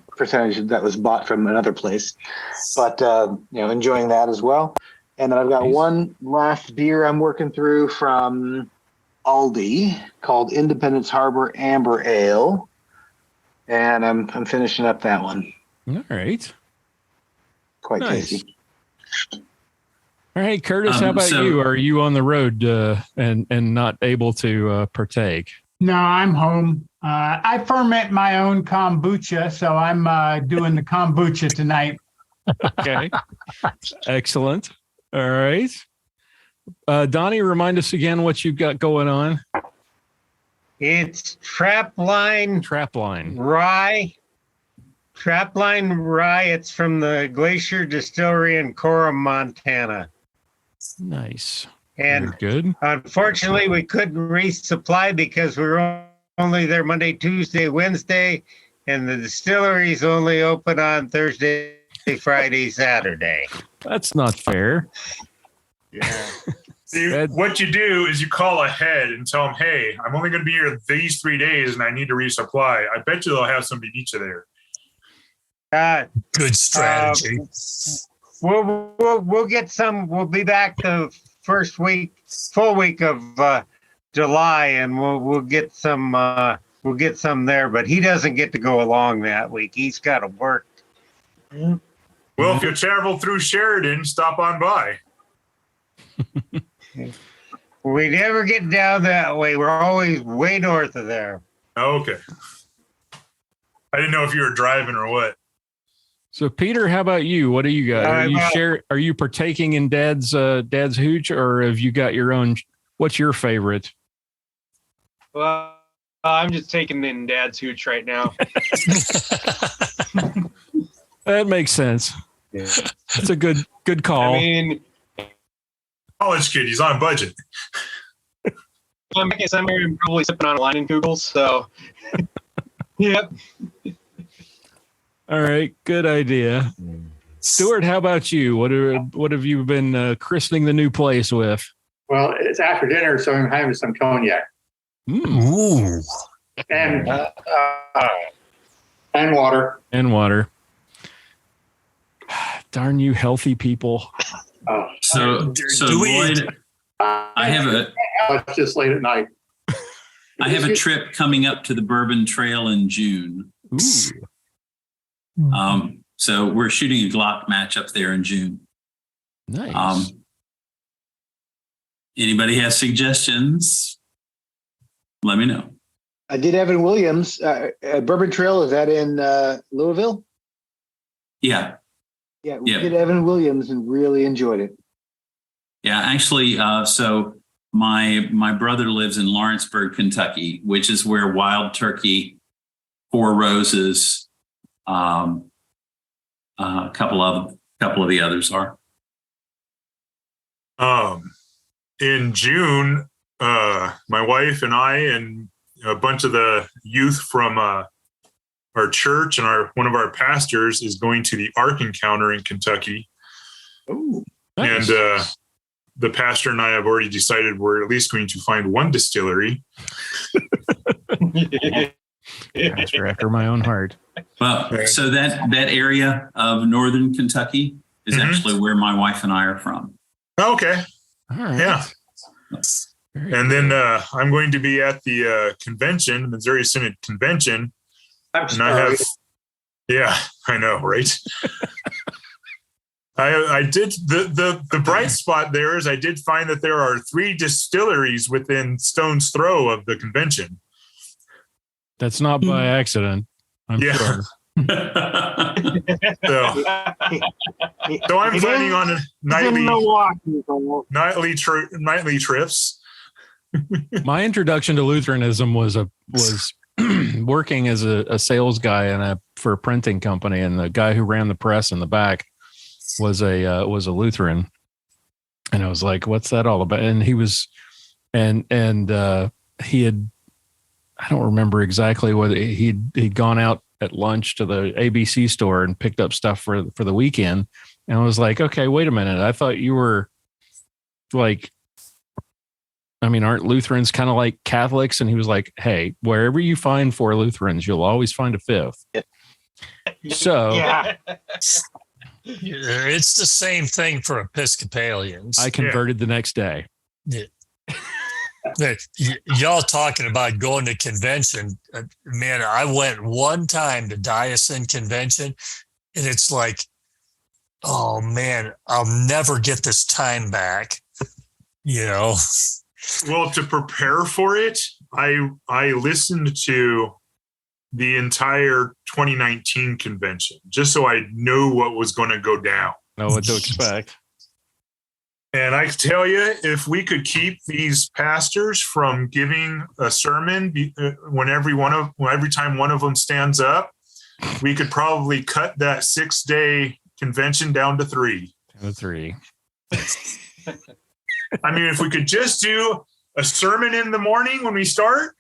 percentage that was bought from another place. But enjoying that as well. And then I've got one last beer I'm working through from Aldi called Independence Harbor Amber Ale, and I'm finishing up that one. All right. Quite Nice. tasty. All right, Curtis, how about you? Are you on the road and not able to partake? No, I'm home. I ferment my own kombucha, so I'm doing the kombucha tonight. Okay. Excellent. All right. Donnie, remind us again what you've got going on. It's Trapline Rye. Trapline Rye. It's from the Glacier Distillery in Cora, Montana. Nice. And very good. Unfortunately, we couldn't resupply because we were only there Monday, Tuesday, Wednesday, and the distillery's only open on Thursday, Friday, Saturday. That's not fair. Yeah. See, what you do is you call ahead and tell them, hey, I'm only going to be here these 3 days and I need to resupply. I bet you they'll have somebody meet you there. Good strategy. We'll get some. We'll be back the full week of July, and we'll get some. We'll get some there, but he doesn't get to go along that week. He's got to work. Well, if you travel through Sheridan, stop on by. We never get down that way. We're always way north of there. Okay. I didn't know if you were driving or what. So, Peter, how about you? What do you got? Are you partaking in Dad's hooch, or have you got your own? What's your favorite? Well, I'm just taking in Dad's hooch right now. That makes sense. Yeah. It's a good call. I mean, college kid, he's on budget. I'm probably sipping on a Leinenkugel, so yep. All right, good idea. Stuart, how about you? What have you been christening the new place with? Well, it's after dinner, so I'm having some cognac. Ooh. And water. And water. Darn you healthy people. So Lloyd, I have it's just late at night. I have a trip coming up to the Bourbon Trail in June. Ooh. So we're shooting a Glock match up there in June. Nice. Anybody has suggestions? Let me know. I did Evan Williams. Bourbon Trail, is that in Louisville? Yeah. Yeah, we did Evan Williams and really enjoyed it. Yeah, actually, so my brother lives in Lawrenceburg, Kentucky, which is where Wild Turkey, Four Roses, a couple of the others are. In June, my wife and I and a bunch of the youth from our church and one of our pastors is going to the Ark Encounter in Kentucky. Oh, nice. And the pastor and I have already decided we're at least going to find one distillery. Pastor after my own heart. Well, so that area of northern Kentucky is actually where my wife and I are from. Okay. All right. Yeah. And then I'm going to be at the convention, Missouri Synod Convention. I'm sorry. Yeah, I know, right? I did the bright spot there is I did find that there are 3 distilleries within stone's throw of the convention. That's not by accident, I'm sure. So I'm planning on nightly trips. My introduction to Lutheranism was working as a sales guy for a printing company, and the guy who ran the press in the back was a Lutheran, and I was like, "What's that all about?" And he was, and he had, I don't remember exactly whether he'd gone out at lunch to the ABC store and picked up stuff for the weekend, and I was like, "Okay, wait a minute, I thought you were like." I mean, aren't Lutherans kind of like Catholics? And he was like, hey, wherever you find 4 Lutherans, you'll always find a 5th. So it's the same thing for Episcopalians. I converted the next day. Yeah. Y'all talking about going to convention. Man, I went one time to Diocesan convention, and it's like, oh man, I'll never get this time back. Well, to prepare for it, I listened to the entire 2019 convention just so I knew what was going to go down. Know what to expect. And I tell you, if we could keep these pastors from giving a sermon every time one of them stands up, we could probably cut that 6-day convention down to 3. Down to 3. I mean, if we could just do a sermon in the morning when we start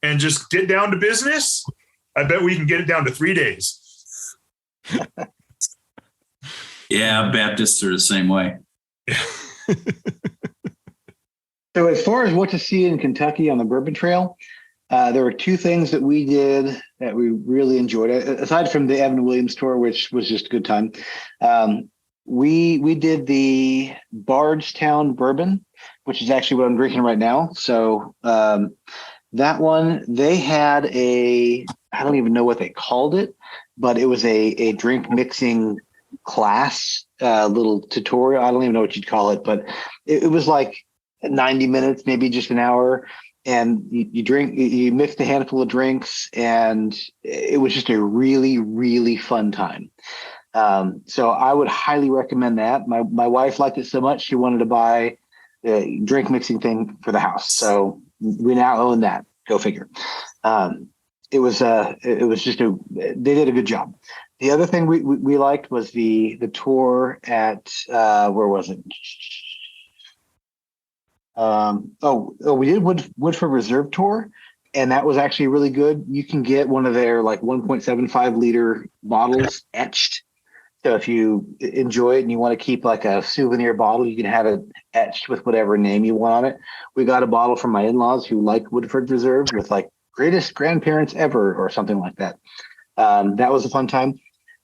and just get down to business, I bet we can get it down to 3 days. Yeah, Baptists are the same way. So as far as what to see in Kentucky on the Bourbon Trail, there were 2 things that we did that we really enjoyed. Aside from the Evan Williams tour, which was just a good time, we did the Bardstown Bourbon, which is actually what I'm drinking right now. So that one, they had I don't even know what they called it, but it was a drink mixing class, little tutorial. I don't even know what you'd call it, but it was like 90 minutes, maybe just an hour. And you mixed a handful of drinks, and it was just a really, really fun time. So I would highly recommend that. My wife liked it so much, she wanted to buy the drink mixing thing for the house. So we now own that. Go figure. It was just they did a good job. The other thing we liked was the tour at, where was it? We did Woodford Reserve tour, and that was actually really good. You can get one of their like 1.75 liter bottles etched. So if you enjoy it and you want to keep like a souvenir bottle, you can have it etched with whatever name you want on it. We got a bottle from my in-laws who like Woodford Reserve with like greatest grandparents ever or something like that. That was a fun time.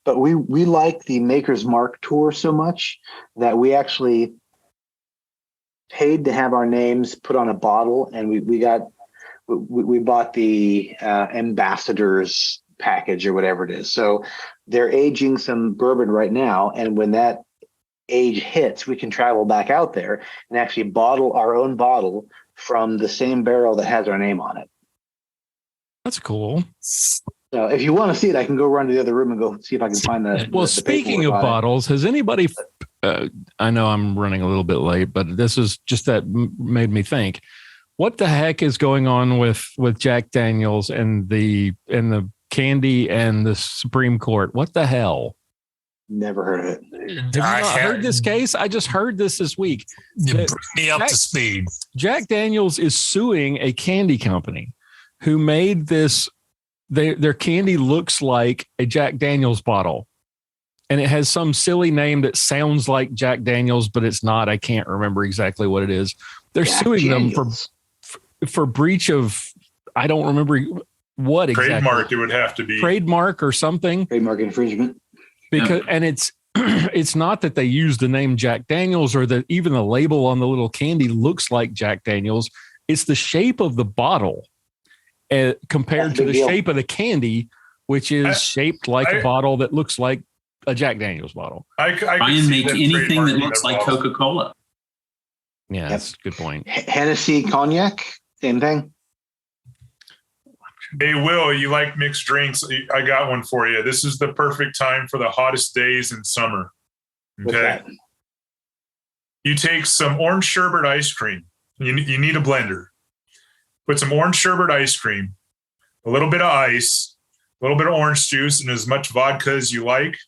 But we like the Maker's Mark tour so much that we actually paid to have our names put on a bottle, and we bought the ambassadors package or whatever it is. So they're aging some bourbon right now, and when that age hits, we can travel back out there and actually bottle our own bottle from the same barrel that has our name on it. That's cool. So if you want to see it, I can go run to the other room and go see if I can find the. Well, speaking of bottles, has anybody? I know I'm running a little bit late, but this is just that made me think. What the heck is going on with Jack Daniels and the candy and the Supreme Court? What the hell? Never heard of it. Have you not heard this case? I just heard this week. Bring me up to speed. Jack Daniels is suing a candy company who made this. Their candy looks like a Jack Daniels bottle, and it has some silly name that sounds like Jack Daniels, but it's not. I can't remember exactly what it is. They're suing Daniels. Them for breach of, I don't remember what exactly. Trademark, it would have to be. Trademark or something. Trademark infringement. Because and it's not that they use the name Jack Daniels or that even the label on the little candy looks like Jack Daniels. It's the shape of the bottle. Compared to the shape of the candy, which is shaped like a bottle that looks like a Jack Daniels bottle. I can make anything that looks like Coca-Cola. Yeah, that's a good point. Hennessy cognac, same thing. Hey, Will, you like mixed drinks? I got one for you. This is the perfect time for the hottest days in summer. Okay. You take some orange sherbet ice cream. You need a blender. Put some orange sherbet ice cream, a little bit of ice, a little bit of orange juice, and as much vodka as you like.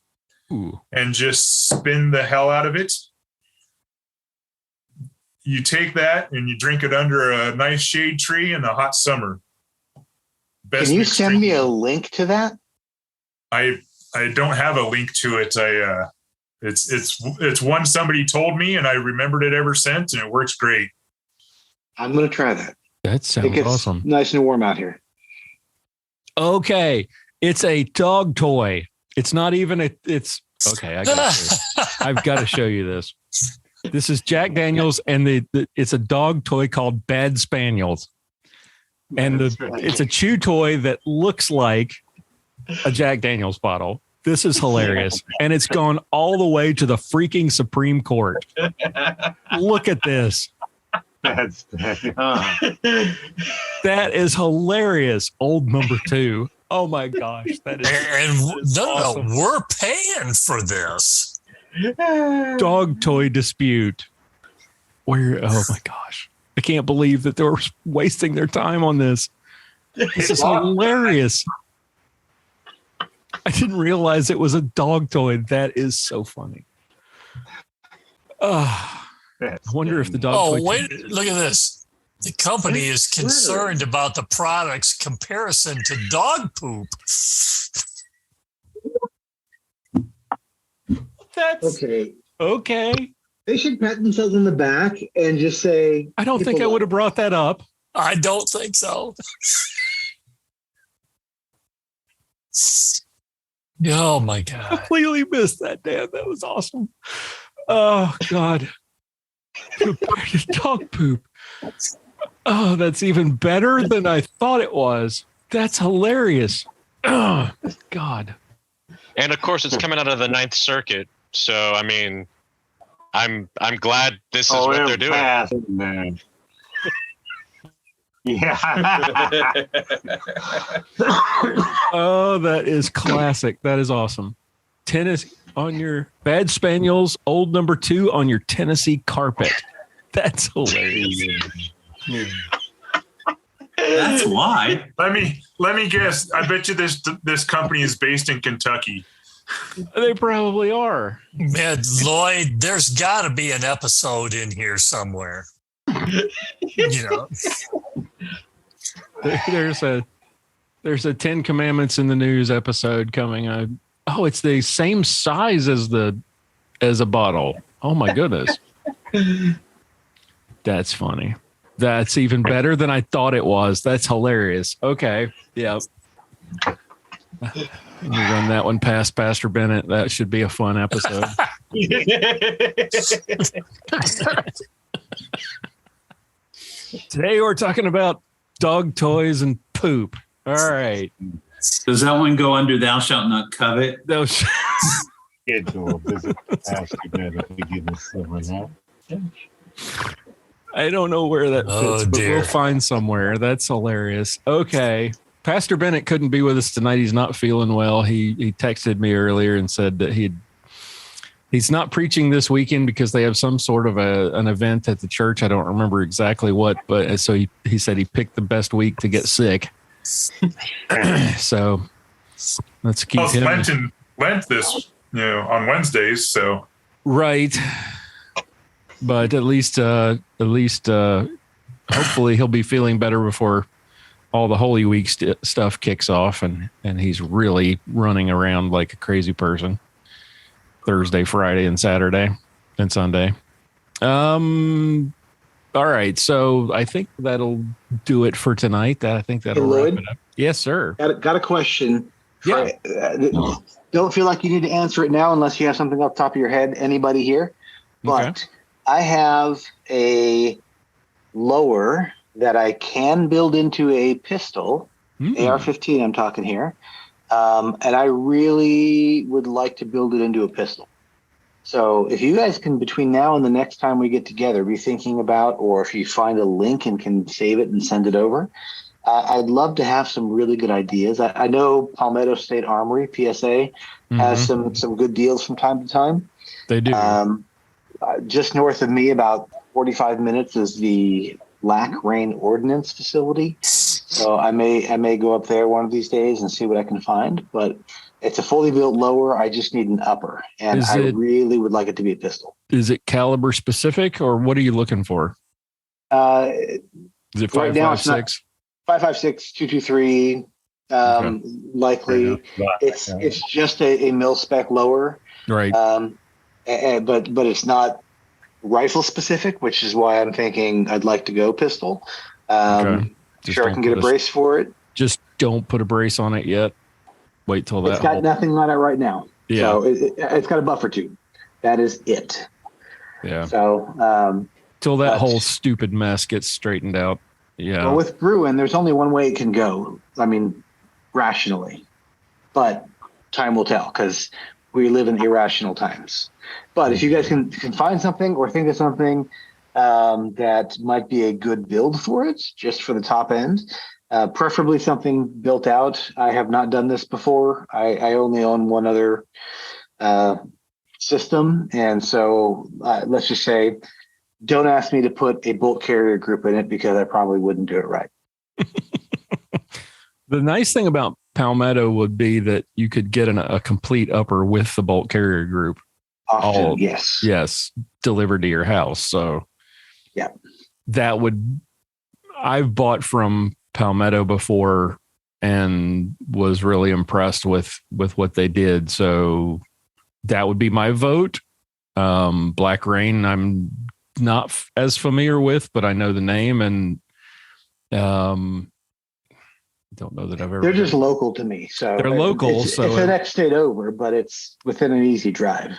Ooh. And just spin the hell out of it. You take that and you drink it under a nice shade tree in the hot summer. Best Can you send me a link to that? I don't have a link to it. It's one somebody told me, and I remembered it ever since, and it works great. I'm going to try that. That sounds awesome. Nice and warm out here. Okay. It's a dog toy. It's not even it's okay. I've got to show you this. This is Jack Daniels, and it's a dog toy called Bad Spaniels. And it's a chew toy that looks like a Jack Daniels bottle. This is hilarious. And it's gone all the way to the freaking Supreme Court. Look at this. That is hilarious. Old number 2. Oh my gosh. That is awesome. We're paying for this. Dog toy dispute. Oh my gosh. I can't believe that they're wasting their time on this. This is hilarious. I didn't realize it was a dog toy. That is so funny. I wonder if the dog toy. Oh, wait, look at this. The company is concerned about the product's comparison to dog poop. That's okay. They should pat themselves on the back and just say, I don't think I would have brought that up. I don't think so. Oh my God. I completely missed that, Dan. That was awesome. Oh God. Dog poop. Oh, that's even better than I thought it was. That's hilarious. Oh God. And of course, it's coming out of the Ninth Circuit. So I mean, I'm glad this is what they're doing. Man. Yeah. Oh, that is classic. That is awesome. Tennis on your Bad Spaniels, old number 2 on your Tennessee carpet. That's hilarious. That's why. Let me guess. I bet you this company is based in Kentucky. They probably are. Man, Lloyd, there's got to be an episode in here somewhere. You know, there's a 10 Commandments in the news episode coming. Oh, it's the same size as a bottle. Oh my goodness. That's funny. That's even better than I thought it was. That's hilarious. Okay. Yep. You run that one past Pastor Bennett. That should be a fun episode. Today we're talking about dog toys and poop. All right. Does that one go under thou shalt not covet? Schedule visit Pastor Bennett to give us some of that. I don't know where that fits, but we'll find somewhere. That's hilarious. Okay. Pastor Bennett couldn't be with us tonight. He's not feeling well. He texted me earlier and said that he's not preaching this weekend because they have some sort of an event at the church. I don't remember exactly what, but so he said he picked the best week to get sick. So let's keep him. Lent this, on Wednesdays. So right, but at least hopefully he'll be feeling better before all the Holy Week stuff kicks off, and he's really running around like a crazy person Thursday, Friday, and Saturday and Sunday. All right, so I think that'll do it for tonight. I think that'll wrap it up. Yes, sir. Got a question. Yeah. Don't feel like you need to answer it now unless you have something off the top of your head. Anybody here? But I have a lower that I can build into a pistol, AR-15 I'm talking here, and I really would like to build it into a pistol. So if you guys can, between now and the next time we get together, be thinking about, or if you find a link and can save it and send it over, I'd love to have some really good ideas. I know Palmetto State Armory, PSA, has some good deals from time to time. They do. Just north of me, about 45 minutes, is the Lac Rain Ordnance Facility. So I may go up there one of these days and see what I can find. But it's a fully built lower. I just need an upper, and I really would like it to be a pistol. Is it caliber specific, or what are you looking for? Is it 5.56? 5.56, 223. Likely, it's just a mil spec lower, right? But it's not rifle specific, which is why I'm thinking I'd like to go pistol. Sure, I can get a brace for it. Just don't put a brace on it yet. Wait till that. It's got nothing on it right now. Yeah. So it's got a buffer tube. That is it. Yeah. So till that whole stupid mess gets straightened out. Yeah. Well, with Bruin, there's only one way it can go. I mean, rationally, but time will tell because we live in irrational times. But if you guys can find something or think of something that might be a good build for it, just for the top end, preferably something built out. I have not done this before. I only own one other system. And so let's just say, don't ask me to put a bolt carrier group in it because I probably wouldn't do it right. The nice thing about Palmetto would be that you could get a complete upper with the bolt carrier group. Often, yes. Yes, delivered to your house. So yeah, I've bought from Palmetto before and was really impressed with what they did. So that would be my vote. Black Rain, I'm not as familiar with, but I know the name and don't know that I've ever. They're just local to me, so they're local. It's the next state over, but it's within an easy drive.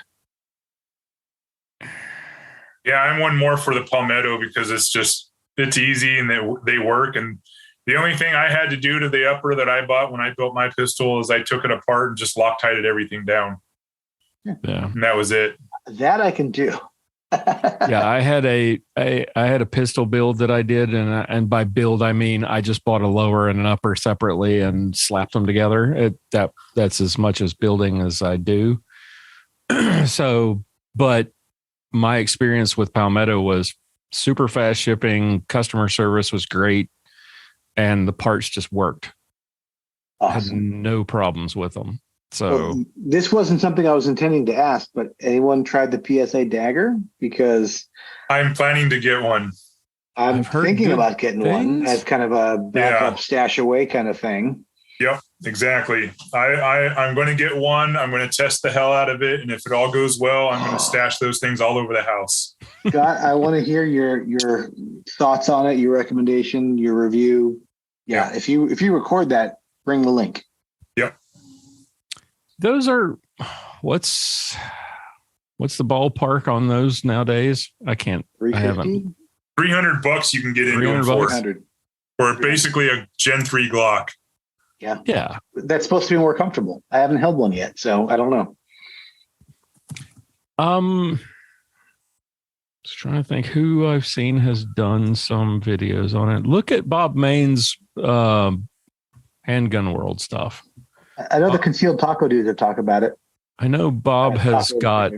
Yeah, I'm one more for the Palmetto because it's easy and they work. And the only thing I had to do to the upper that I bought when I built my pistol is I took it apart and just Loctited everything down. Yeah, and that was it. That I can do. Yeah, I had a pistol build that I did, and by build I mean I just bought a lower and an upper separately and slapped them together. That's as much as building as I do. So, but my experience with Palmetto was super fast shipping, customer service was great, and the parts just worked. Awesome. I had no problems with them. So well, this wasn't something I was intending to ask, but anyone tried the PSA dagger? Because I'm planning to get one. I'm thinking about getting one as kind of a backup stash away kind of thing. Yep, exactly. I'm going to get one. I'm going to test the hell out of it. And if it all goes well, I'm going to stash those things all over the house. Scott, I want to hear your thoughts on it, your recommendation, your review. Yeah. If you record that, bring the link. Yep. Those are what's the ballpark on those nowadays? I haven't. $300 you can get into them for basically a Gen 3 Glock. Yeah. Yeah. That's supposed to be more comfortable. I haven't held one yet, so I don't know. Just trying to think who I've seen has done some videos on it. Look at Bob Main's Handgun World stuff. I know the Concealed Taco dudes have talked about it. I know Bob has got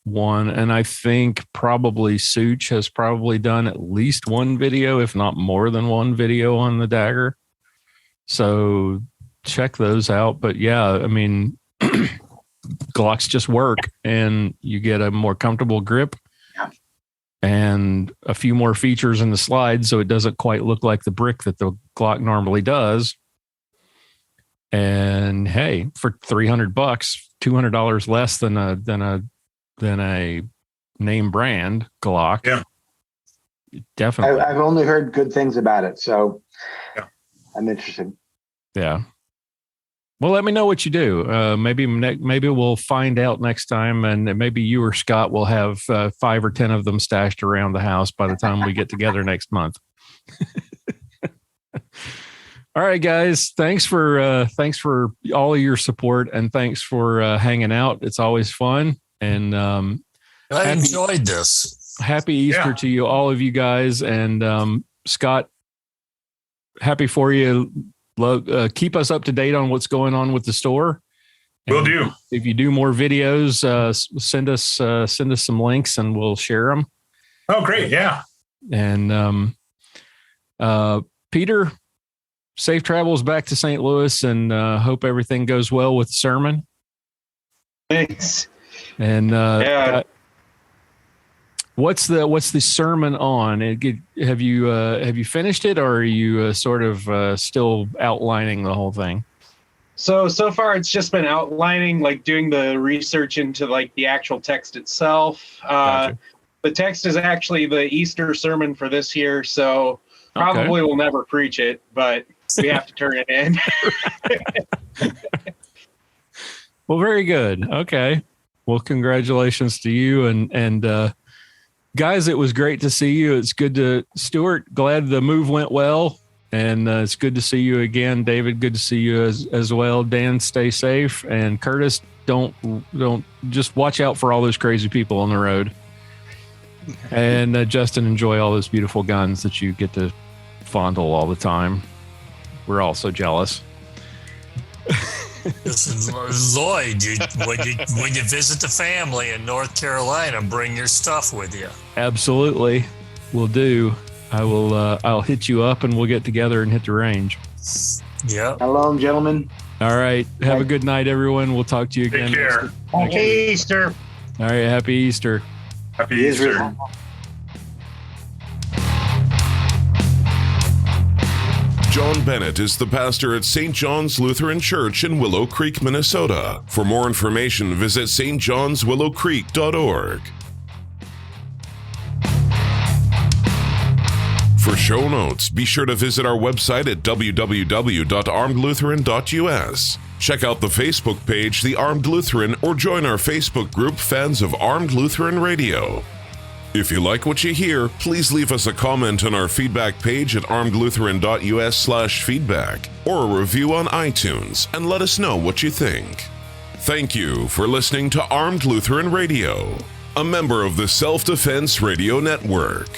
one, and I think probably Such has probably done at least one video, if not more than one video on the dagger. So check those out. But yeah, I mean, Glocks just work and you get a more comfortable grip and a few more features in the slide. So it doesn't quite look like the brick that the Glock normally does. And hey, for $300, $200 less than a name brand Glock. Yeah, definitely. I've only heard good things about it, so I'm interested. Yeah. Well, let me know what you do. Maybe we'll find out next time, and maybe you or Scott will have 5 or 10 of them stashed around the house by the time we get together next month. All right, guys. Thanks for all of your support, and thanks for hanging out. It's always fun, and I enjoyed this. Happy Easter to you, all of you guys, and Scott. Happy for you. Keep us up to date on what's going on with the store. Will do. If you do more videos, send us some links, and we'll share them. Oh, great! Yeah. And Peter. Safe travels back to St. Louis, and hope everything goes well with the sermon. Thanks. And what's the sermon on? Have you finished it, or are you sort of still outlining the whole thing? So far it's just been outlining, like doing the research into like the actual text itself. Gotcha. The text is actually the Easter sermon for this year, so probably will never preach it, but we have to turn it in. Well, very good. Okay. Well, congratulations to you, and Guys, it was great to see you. It's good to, Stuart, glad the move went well. And it's good to see you again. David, good to see you as well. Dan, stay safe. And Curtis, don't just watch out for all those crazy people on the road. And Justin, enjoy all those beautiful guns that you get to fondle all the time. We're all so jealous. Listen, Lloyd, when you visit the family in North Carolina, bring your stuff with you. Absolutely, will do. I'll hit you up and we'll get together and hit the range. Yeah. Hello, gentlemen. All right. Have a good night, everyone. We'll talk to you again. Take care. Happy Easter. All right. Happy Easter. Happy Easter. John Bennett is the pastor at St. John's Lutheran Church in Willow Creek, Minnesota. For more information, visit stjohnswillowcreek.org. For show notes, be sure to visit our website at www.armedlutheran.us. Check out the Facebook page, The Armed Lutheran, or join our Facebook group, Fans of Armed Lutheran Radio. If you like what you hear, please leave us a comment on our feedback page at armedlutheran.us/feedback or a review on iTunes and let us know what you think. Thank you for listening to Armed Lutheran Radio, a member of the Self-Defense Radio Network.